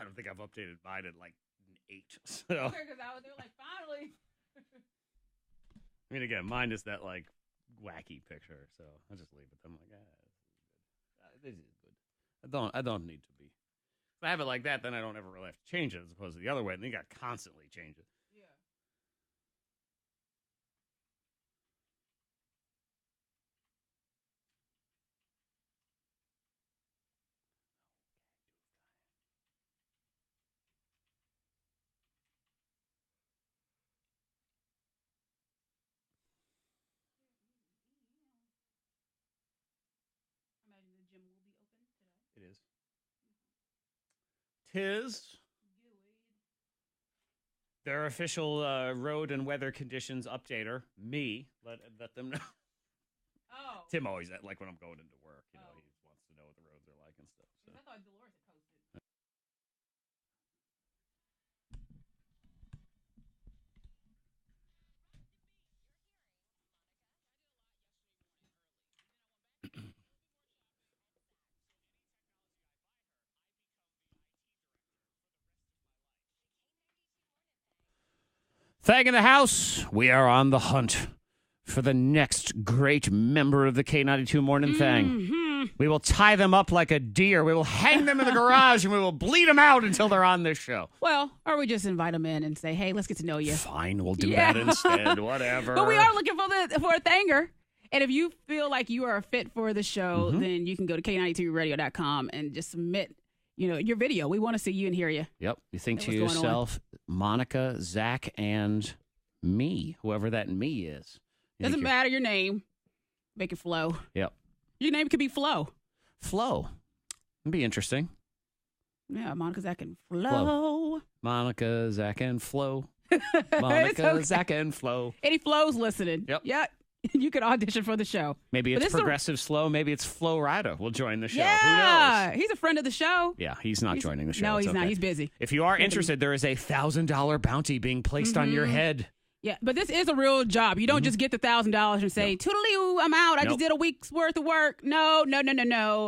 don't think I've updated mine in like 8. So. Okay, because they were like, finally. I mean, again, mine is that like wacky picture, so I'll just leave it. I'm like, this is good. I don't need to be. If I have it like that, then I don't ever really have to change it, as opposed to the other way. And then you got to constantly change it. Yeah. I imagine the gym will be open today. It is. Tis. Their official road and weather conditions updater, me, let them know. Oh. Tim always, like when I'm going into work, he wants to know what the roads are like and stuff. So. I thought Dolores had posted. Thang in the house. We are on the hunt for the next great member of the K92 Mornin Thang. We will tie them up like a deer. We will hang them in the garage and we will bleed them out until they're on this show. Well, or we just invite them in and say, hey, let's get to know you. Fine, we'll do that instead. Whatever. But we are looking for a thanger. And if you feel like you are a fit for the show, then you can go to K92radio.com and just submit your video. We want to see you and hear you. Yep. You think to yourself, Monica, Zach, and me, whoever that me is. Doesn't matter your name. Make it flow. Yep. Your name could be Flo. Flo. It'd be interesting. Yeah, Monica, Zach, and Flo. Monica, Zach, and Flo. Monica, Zach, and Flo. Any Flo's listening. Yep. Yeah. You could audition for the show. Maybe it's Progressive Slow. Maybe it's Flo Rida will join the show. Yeah. Who knows? He's a friend of the show. Yeah, he's not joining the show. No, it's he's not. He's busy. If you are interested, there is a $1,000 bounty being placed on your head. Yeah, but this is a real job. You don't just get the $1,000 and say, toodaloo, I'm out. I just did a week's worth of work. No.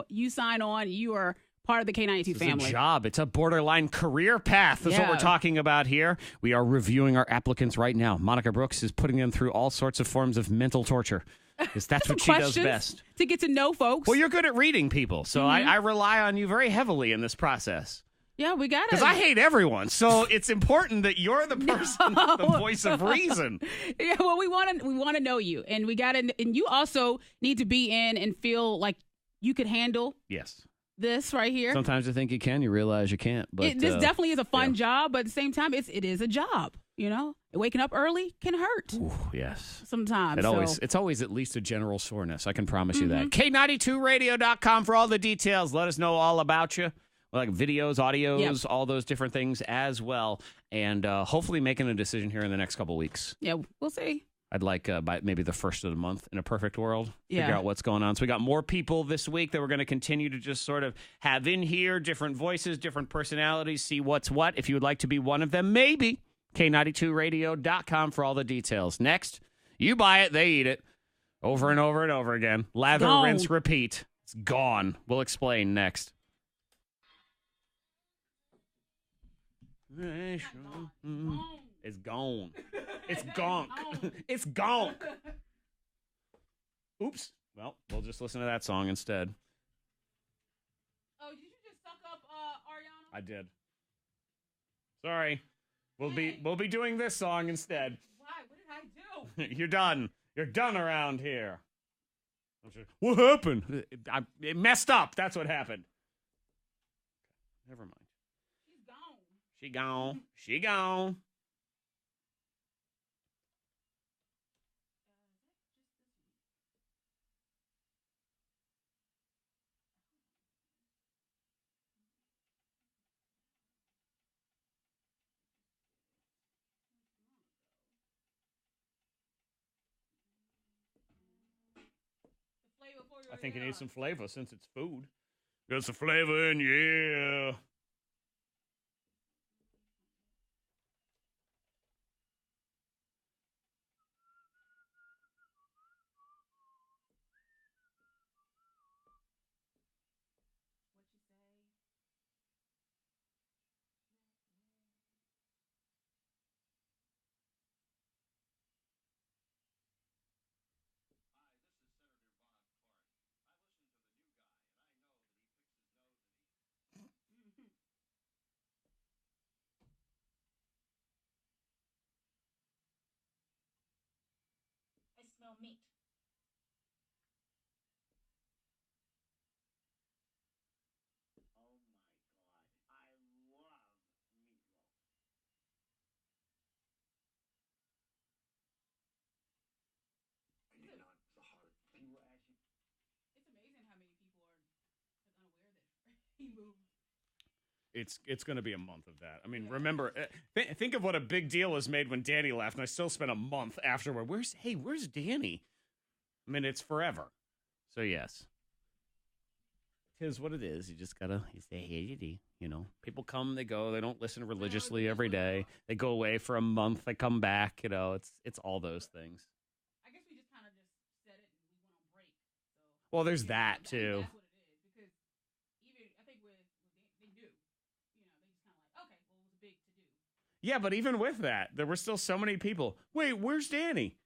You sign on. You are part of the K92 family. It's a job. It's a borderline career path. That's what we're talking about here. We are reviewing our applicants right now. Monica Brooks is putting them through all sorts of forms of mental torture. Because that's what she does best. To get to know folks. Well, you're good at reading people, so I rely on you very heavily in this process. Yeah, we got it. Because I hate everyone, so it's important that you're the person, the voice of reason. Yeah, well, we want to know you, and and you also need to be in and feel like you could handle. Yes. This right here. Sometimes you think you can, you realize you can't. But this definitely is a fun job, but at the same time, it is a job. Waking up early can hurt. Ooh, yes. Sometimes. It's always at least a general soreness. I can promise you that. K92radio.com for all the details. Let us know all about you. Like videos, audios, all those different things as well. And hopefully making a decision here in the next couple weeks. Yeah, we'll see. I'd like by maybe the first of the month in a perfect world, figure out what's going on. So we got more people this week that we're going to continue to just sort of have in here, different voices, different personalities, see what's what. If you would like to be one of them, maybe K92radio.com for all the details. Next, you buy it, they eat it. Over and over and over again. Lather, rinse, repeat. It's gone. We'll explain next. It's gone. It's gonk. It's gonk. Oops. Well, we'll just listen to that song instead. Oh, did you just suck up Ariana? I did. Sorry. We'll be doing this song instead. Why? What did I do? You're done. You're done around here. What happened? It messed up. That's what happened. Never mind. She gone. She gone. I think it needs some flavor since it's food. Got some flavor in you. Yeah. I smell meat. Oh my God. I love meatloaf. It's amazing how many people are unaware that he moved. It's going to be a month of that. I mean, remember, think of what a big deal was made when Danny left, and I still spent a month afterward. Where's Danny? I mean, it's forever. So, yes. Tis what it is. You just got to say, hey, you know. People come, they go. They don't listen religiously every day. They go away for a month. They come back. You know, it's all those things. I guess we just kind of just said it and we went on break. So, well, there's that, too. That's what it is. Because even, I think they knew. You know, they just kind of like, okay, well, it was a big to-do. Yeah, but even with that, there were still so many people. Wait, where's Danny?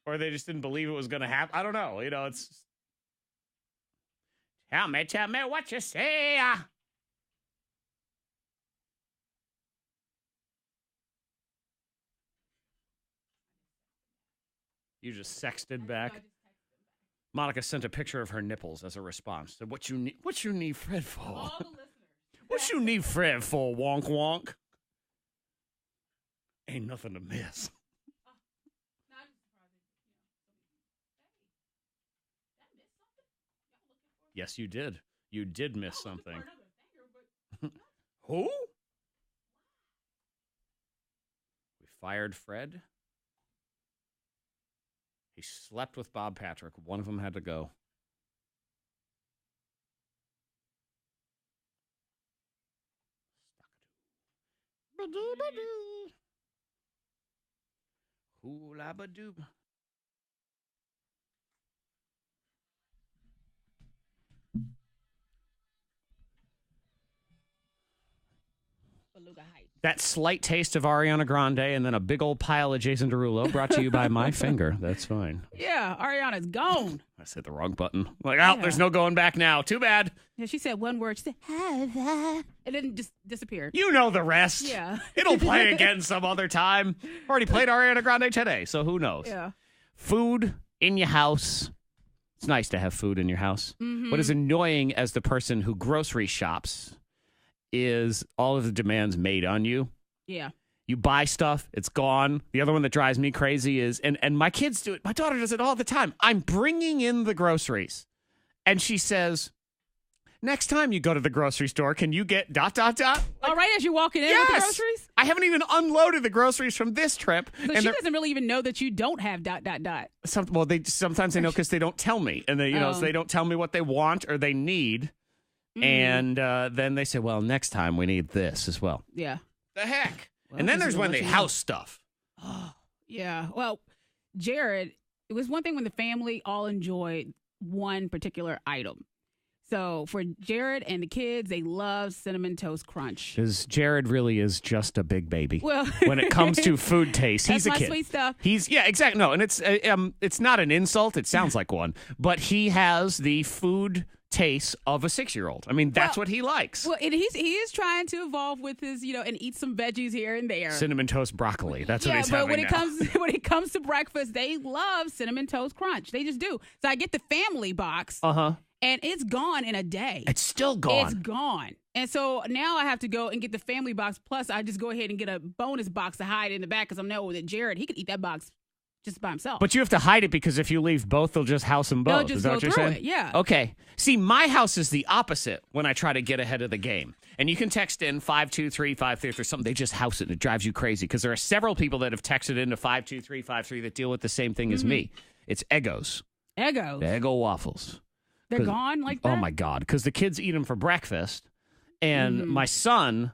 Or they just didn't believe it was going to happen. I don't know. You know, it's... Tell me what you say. You just sexted back. Monica sent a picture of her nipples as a response. Said, "What you need Fred for? All the listeners. What you need Fred for? Wonk wonk. Ain't nothing to miss." Yes, you did. You did miss something. Who? We fired Fred. He slept with Bob Patrick. One of them had to go. Hoo-la-ba-doo. That slight taste of Ariana Grande and then a big old pile of Jason Derulo brought to you by my finger. That's fine. Yeah, Ariana's gone. I said the wrong button. Like, there's no going back now. Too bad. Yeah, she said one word. She said, it didn't just disappear. You know the rest. Yeah. It'll play again some other time. Already played Ariana Grande today, so who knows? Yeah. Food in your house. It's nice to have food in your house. Mm-hmm. What is annoying as the person who grocery shops is all of the demands made on you. Yeah. You buy stuff, it's gone. The other one that drives me crazy is, and my kids do it, my daughter does it all the time. I'm bringing in the groceries. And she says, next time you go to the grocery store, can you get ... Like, all right, as you're walking in with the groceries? I haven't even unloaded the groceries from this trip. So she doesn't really even know that you don't have ... Sometimes they know because they don't tell me. And they, so they don't tell me what they want or they need. And then they say, well, next time we need this as well. Yeah. The heck? Well, and then there's when they house stuff. Oh, yeah. Well, Jared, it was one thing when the family all enjoyed one particular item. So for Jared and the kids, they love Cinnamon Toast Crunch. Because Jared really is just a big baby. Well, when it comes to food taste, he's a kid. That's my sweet stuff. Yeah, exactly. No, and it's not an insult. It sounds like one. But he has the food taste of a 6-year-old. I mean, that's what he likes. Well, and he is trying to evolve with his, and eat some veggies here and there. Cinnamon toast broccoli. That's what he's having now. When it comes to breakfast, they love Cinnamon Toast Crunch. They just do. So I get the family box. And it's gone in a day. It's still gone. It's gone. And so now I have to go and get the family box. Plus, I just go ahead and get a bonus box to hide in the back because I know that Jared, he could eat that box just by himself. But you have to hide it because if you leave both, they'll just house them both. They'll just is that go what you're through saying? it, yeah. Okay. See, my house is the opposite when I try to get ahead of the game. And you can text in 52353 or something. They just house it and it drives you crazy because there are several people that have texted into 52353 that deal with the same thing as me. It's Eggos. Eggos. The Eggo waffles. They're gone like that? Oh, my God. Because the kids eat them for breakfast. And Mm-hmm. my son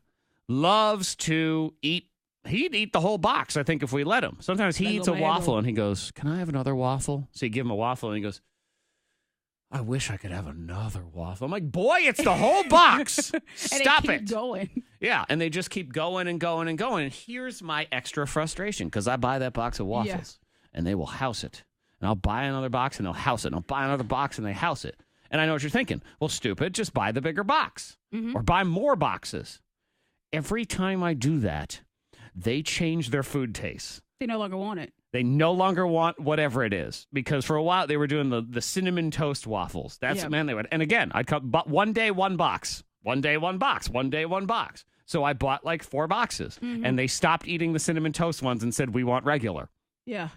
loves to eat. He'd eat the whole box, I think, if we let him. Sometimes he eats a waffle, and he goes, can I have another waffle? So you give him a waffle, and he goes, I wish I could have another waffle. I'm like, boy, it's the whole box. Stop and they keep it. Going. Yeah, and they just keep going and going and going. And here's my extra frustration, because I buy that box of waffles, and they will house it. And I'll buy another box, and they'll house it. And I'll buy another box, and they house it. And I know what you're thinking. Well, stupid, just buy the bigger box. Or buy more boxes. Every time I do that, they change their food tastes. They no longer want it. They no longer want whatever it is, because for a while they were doing the cinnamon toast waffles. That's man, they would. And again, I'd come, but one day one box, one day one box, one day one box. So I bought like 4 boxes, and they stopped eating the cinnamon toast ones and said we want regular. Yeah.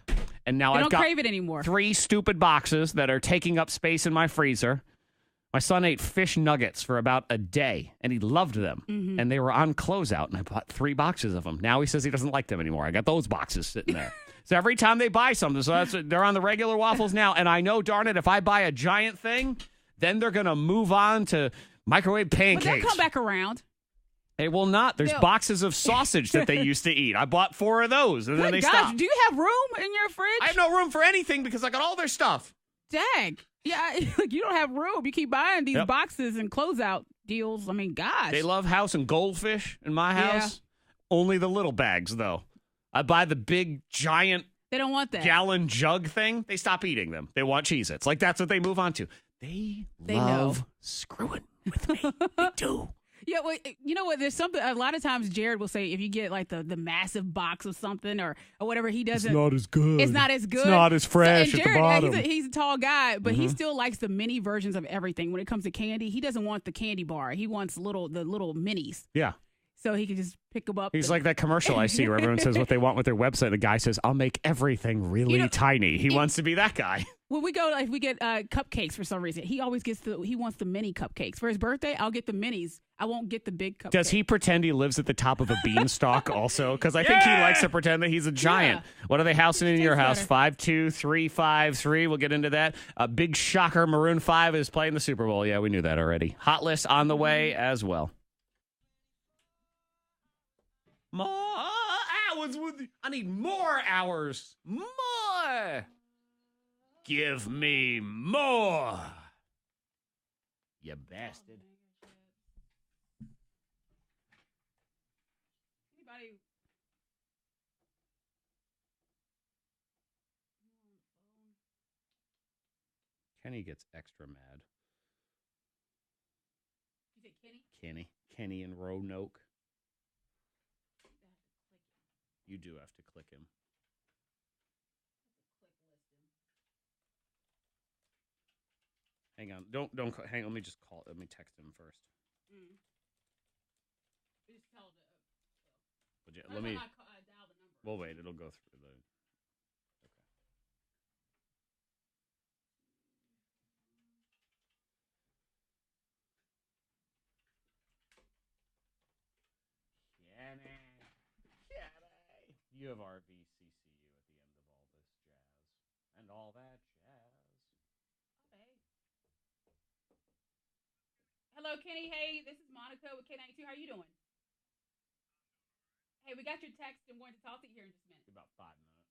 And now They I've don't got crave it anymore. 3 stupid boxes that are taking up space in my freezer. My son ate fish nuggets for about a day, and he loved them. And they were on closeout, and I bought 3 boxes of them. Now he says he doesn't like them anymore. I got those boxes sitting there. So every time they buy something, they're on the regular waffles now. And I know, darn it, if I buy a giant thing, then they're going to move on to microwave pancakes. But they'll come back around. They will not. There's boxes of sausage that they used to eat. I bought 4 of those, and then they stopped. Do you have room in your fridge? I have no room for anything because I got all their stuff. Dang. Yeah, like you don't have room. You keep buying these boxes and closeout deals. I mean, gosh. They love housing goldfish in my house. Only the little bags, though. I buy the big, giant They don't want that. gallon jug thing. They stop eating them. They want Cheez-Its. Like, that's what they move on to. They love screwing with me. They do. Yeah, well, you know what? There's something. A lot of times, Jared will say if you get like the massive box of something or whatever, he doesn't. It's not as good. It's not as good. It's not as fresh and at Jared, the bottom. He's a tall guy, but he still likes the mini versions of everything. When it comes to candy, he doesn't want the candy bar. He wants the little minis. Yeah. So he can just pick them up. He's like that commercial I see where everyone says what they want with their website. The guy says, I'll make everything really tiny. He wants to be that guy. When we go, like, we get cupcakes for some reason. He always gets he wants the mini cupcakes. For his birthday, I'll get the minis. I won't get the big cupcakes. Does he pretend he lives at the top of a beanstalk also? Because I think he likes to pretend that he's a giant. Yeah. What are they housing in your house? 52353. We'll get into that. A big shocker. Maroon 5 is playing the Super Bowl. Yeah, we knew that already. Hot list on the way as well. More hours with you. I need more hours. More. Give me more. You bastard. Anybody? Kenny gets extra mad. You say Kenny? Kenny in Roanoke. You do have to click him. Hang on. Don't hang on. Let me just call. Let me text him first. Just tell Let me. We'll wait. It'll go through the. Okay. Kenny. You have RVCCU at the end of all this jazz and all that jazz. Hello, Kenny. Hey, this is Monica with K92. How are you doing? Hey, we got your text and wanted to talk to you here in just a minute. About 5 minutes.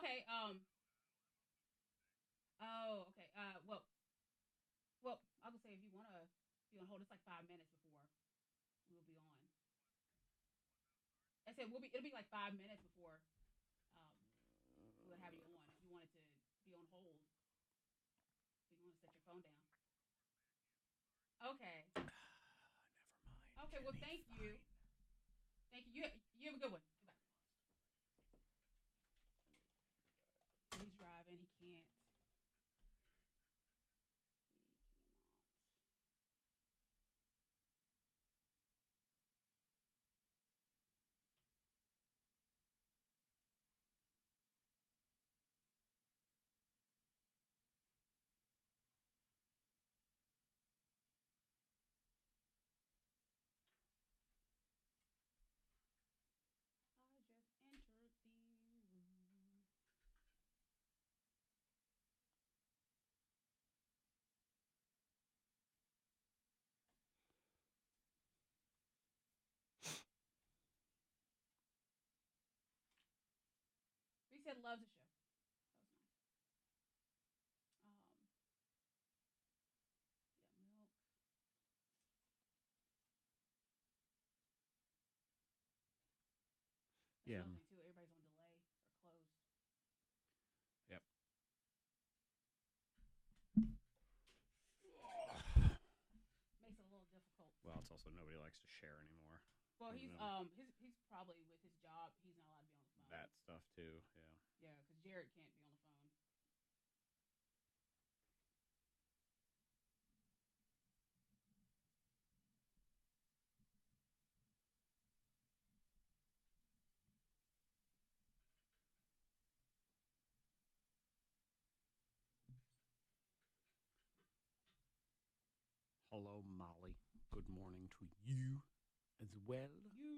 Okay. Oh, okay. Well, I would say if you wanna be on hold, it's like 5 minutes before we'll be on. I said it'll be like 5 minutes before we'll have you on. If you wanted to be on hold, if you want to set your phone down. Okay. Never mind. Okay. Well, thank you. Thank you. You have a good one. Goodbye. He's driving. He can't. said loves the show. Milk. Yeah. Too. Everybody's on delay or closed. Yep. Makes it a little difficult. Well, it's also nobody likes to share anymore. Well, he's probably with his job. He's not allowed to be on the phone. That stuff too. Yeah. Yeah, because Jared can't be on the phone. Hello, Molly. Good morning to you as well. You.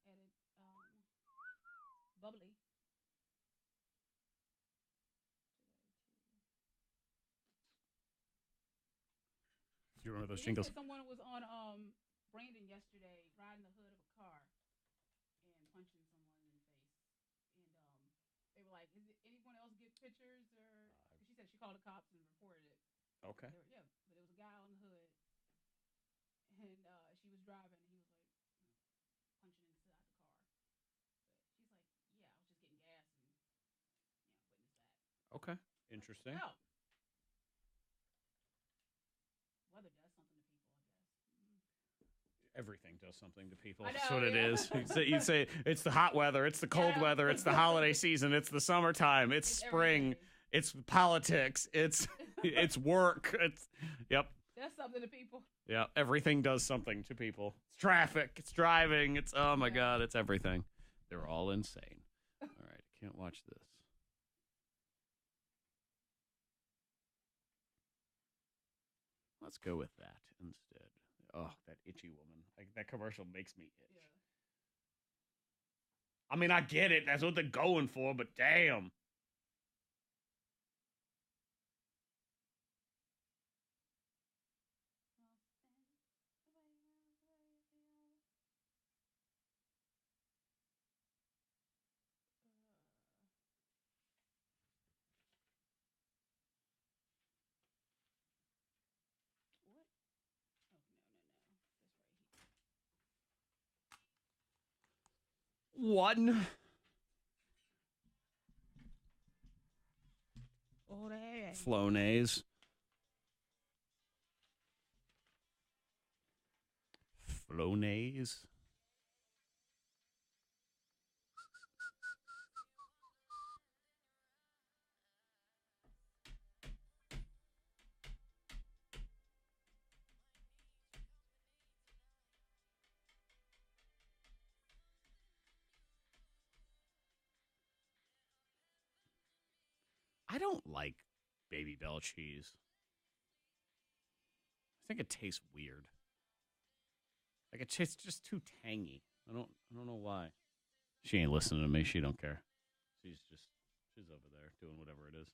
Edit bubbly. Do you remember those They jingles? said someone was on Brandon yesterday riding the hood of a car and punching someone in the face. And they were like, "Is it anyone else get pictures?" Or she said she called the cops and reported it. Okay. Yeah, but there was a guy on the hood, and she was driving, and he was like punching inside the car. But she's like, "Yeah, I was just getting gas and witnessed that." Okay. Interesting. Oh. Weather does something to people, I guess. Everything does something to people. I know, That's what it yeah. is. You'd say it's the hot weather, it's the cold weather, it's the holiday season, it's the summertime, it's spring, it's politics, it's work. Yep. That's something to people. Yeah, everything does something to people. It's traffic, it's driving, it's oh my god, it's everything. They're all insane. All right, can't watch this. Let's go with that instead. Oh, that itchy woman. Like that commercial makes me itch. Yeah. I mean, I get it. That's what they're going for, but damn. What? Oh, no. This right here. One. Oh, there. Flonase. Flonase. I don't like Baby Bell cheese. I think it tastes weird. Like it tastes just too tangy. I don't know why. She ain't listening to me. She don't care. She's over there doing whatever it is.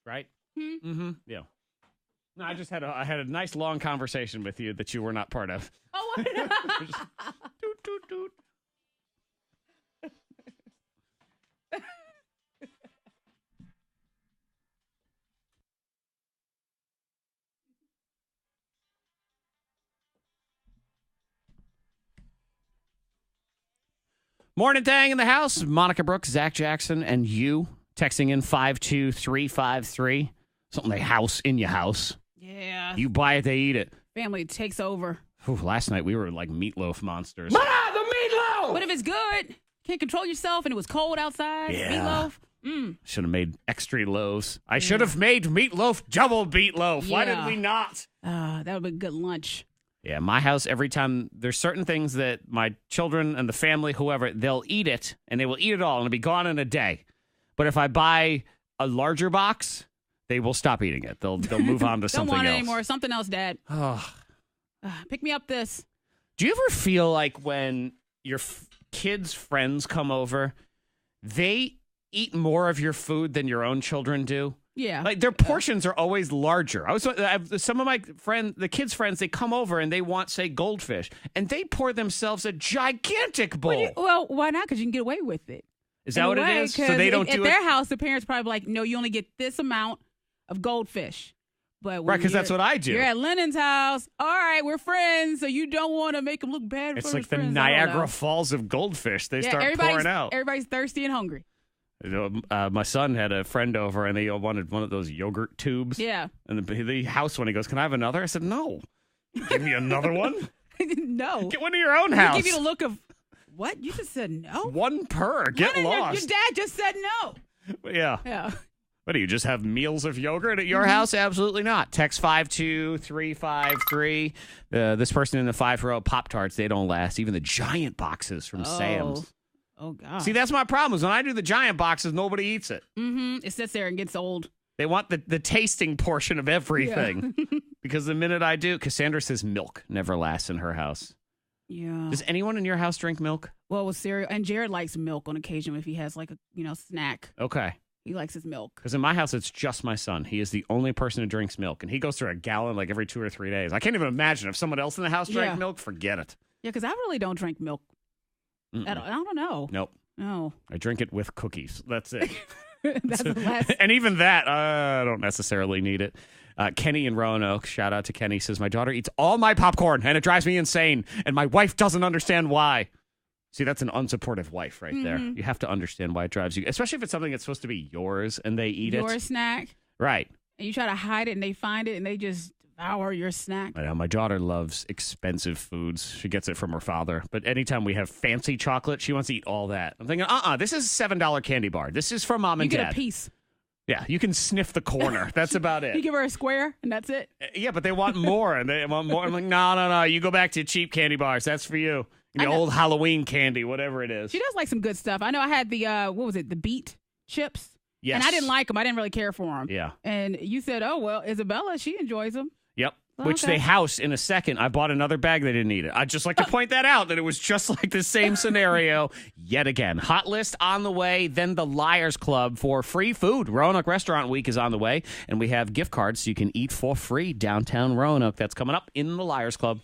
Right? Mm-hmm. Yeah. No, I just had a nice long conversation with you that you were not part of. Oh, what? Toot, toot, toot. Morning Thang in the house. Monica Brooks, Zach Jackson, and you texting in 52353. Something they house in your house. Yeah. You buy it, they eat it. Family takes over. Whew, last night we were like meatloaf monsters. Ma, the meatloaf! But if it's good, can't control yourself, and it was cold outside. Yeah. Meatloaf. Should have made extra loaves. I should have made meatloaf, double meatloaf. Why did Yeah. we not? That would be a good lunch. Yeah, my house, every time, there's certain things that my children and the family, whoever, they'll eat it, and they will eat it all, and it'll be gone in a day. But if I buy a larger box, they will stop eating it. They'll move on to something else. Don't want it anymore. Something else, Dad. Oh. Pick me up this. Do you ever feel like when your kids' friends come over, they eat more of your food than your own children do? Yeah. Like their portions are always larger. Some of my the kids' friends, they come over and they want, say, goldfish, and they pour themselves a gigantic bowl. Well, why not? Because you can get away with it. Is that what it is? So they don't do it? At their house, the parents probably like, no, you only get this amount of goldfish. But right, because that's what I do. You're at Lennon's house. All right, we're friends, so you don't want to make them look bad. It's like the Niagara Falls of goldfish. They start pouring out. Everybody's thirsty and hungry. My son had a friend over, and they wanted one of those yogurt tubes. Yeah. And the house one, he goes, "Can I have another?" I said, "No." Give me another one? No. Get one to your own house. Give you the look of, what? You just said no? One per. Get lost. Your dad just said no. Yeah. Yeah. What, do you just have meals of yogurt at your house? Absolutely not. Text 52353. This person in the 5-row Pop-Tarts, they don't last. Even the giant boxes from Sam's. Oh, God. See, that's my problem is when I do the giant boxes, nobody eats it. Mm-hmm. It sits there and gets old. They want the tasting portion of everything. Yeah. Because the minute I do, Cassandra says milk never lasts in her house. Yeah. Does anyone in your house drink milk? Well, with cereal. And Jared likes milk on occasion if he has like a snack. Okay. He likes his milk. Because in my house, it's just my son. He is the only person who drinks milk. And he goes through a gallon like every 2 or 3 days. I can't even imagine if someone else in the house drank milk, forget it. Yeah, because I really don't drink milk. I don't know. Nope. No. I drink it with cookies. That's it. That's the last. And even that, I don't necessarily need it. Kenny in Roanoke, shout out to Kenny, says, my daughter eats all my popcorn and it drives me insane. And my wife doesn't understand why. See, that's an unsupportive wife right there. You have to understand why it drives you, especially if it's something that's supposed to be yours and they eat Your snack. Right. And you try to hide it and they find it and they just devour your snack. I know, my daughter loves expensive foods. She gets it from her father. But anytime we have fancy chocolate, she wants to eat all that. I'm thinking, this is a $7 candy bar. This is for mom and dad. You get a piece. Yeah, you can sniff the corner. That's about it. You give her a square, and that's it. Yeah, but they want more, and they want more. I'm like, no. You go back to cheap candy bars. That's for you. The old Halloween candy, whatever it is. She does like some good stuff. I know I had the, the beet chips. Yes. And I didn't like them. I didn't really care for them. Yeah. And you said, oh, well, Isabella, she enjoys them. Yep. Okay. Which they house in a second. I bought another bag. They didn't eat it. I'd just like to point that out, that it was just like the same scenario yet again. Hot list on the way. Then the Liars Club for free food. Roanoke Restaurant Week is on the way. And we have gift cards so you can eat for free downtown Roanoke. That's coming up in the Liars Club.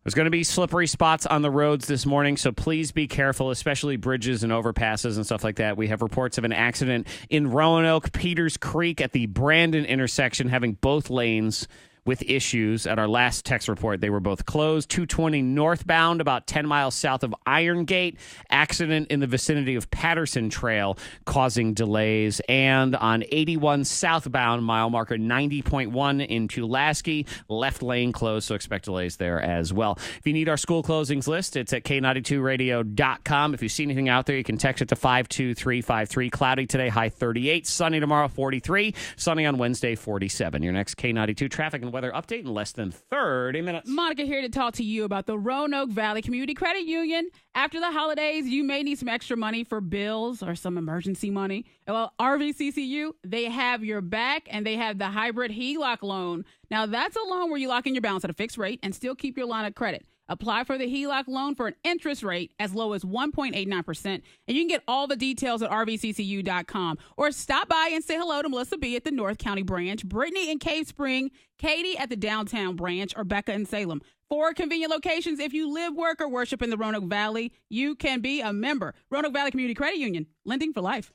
There's going to be slippery spots on the roads this morning, so please be careful, especially bridges and overpasses and stuff like that. We have reports of an accident in Roanoke, Peters Creek at the Brandon intersection, having both lanes with issues. At our last text report, they were both closed. 220 northbound, about 10 miles south of Iron Gate. Accident in the vicinity of Patterson Trail causing delays. And on 81 southbound, mile marker 90.1 in Pulaski. Left lane closed, so expect delays there as well. If you need our school closings list, it's at K92radio.com. If you see anything out there, you can text it to 52353. Cloudy today, high 38. Sunny tomorrow, 43. Sunny on Wednesday, 47. Your next K92 traffic and weather update in less than 30 minutes. Monica here to talk to you about the Roanoke Valley Community Credit Union. After the holidays, you may need some extra money for bills or some emergency money. Well, RVCCU, they have your back, and they have the hybrid HELOC loan. Now, that's a loan where you lock in your balance at a fixed rate and still keep your line of credit. Apply for the HELOC loan for an interest rate as low as 1.89%. And you can get all the details at rvccu.com. Or stop by and say hello to Melissa B. at the North County branch, Brittany in Cave Spring, Katie at the downtown branch, or Becca in Salem. 4 convenient locations. If you live, work, or worship in the Roanoke Valley, you can be a member. Roanoke Valley Community Credit Union, lending for life.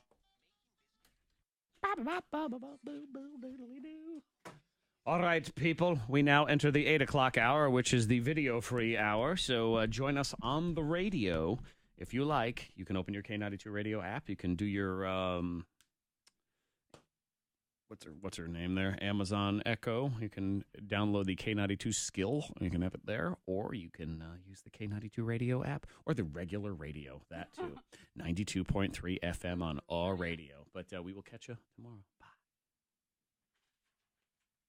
All right, people, we now enter the 8 o'clock hour, which is the video-free hour. So join us on the radio if you like. You can open your K92 radio app. You can do your, what's her name there? Amazon Echo. You can download the K92 skill. You can have it there. Or you can use the K92 radio app or the regular radio, that too. 92.3 FM on all radio. But we will catch you tomorrow.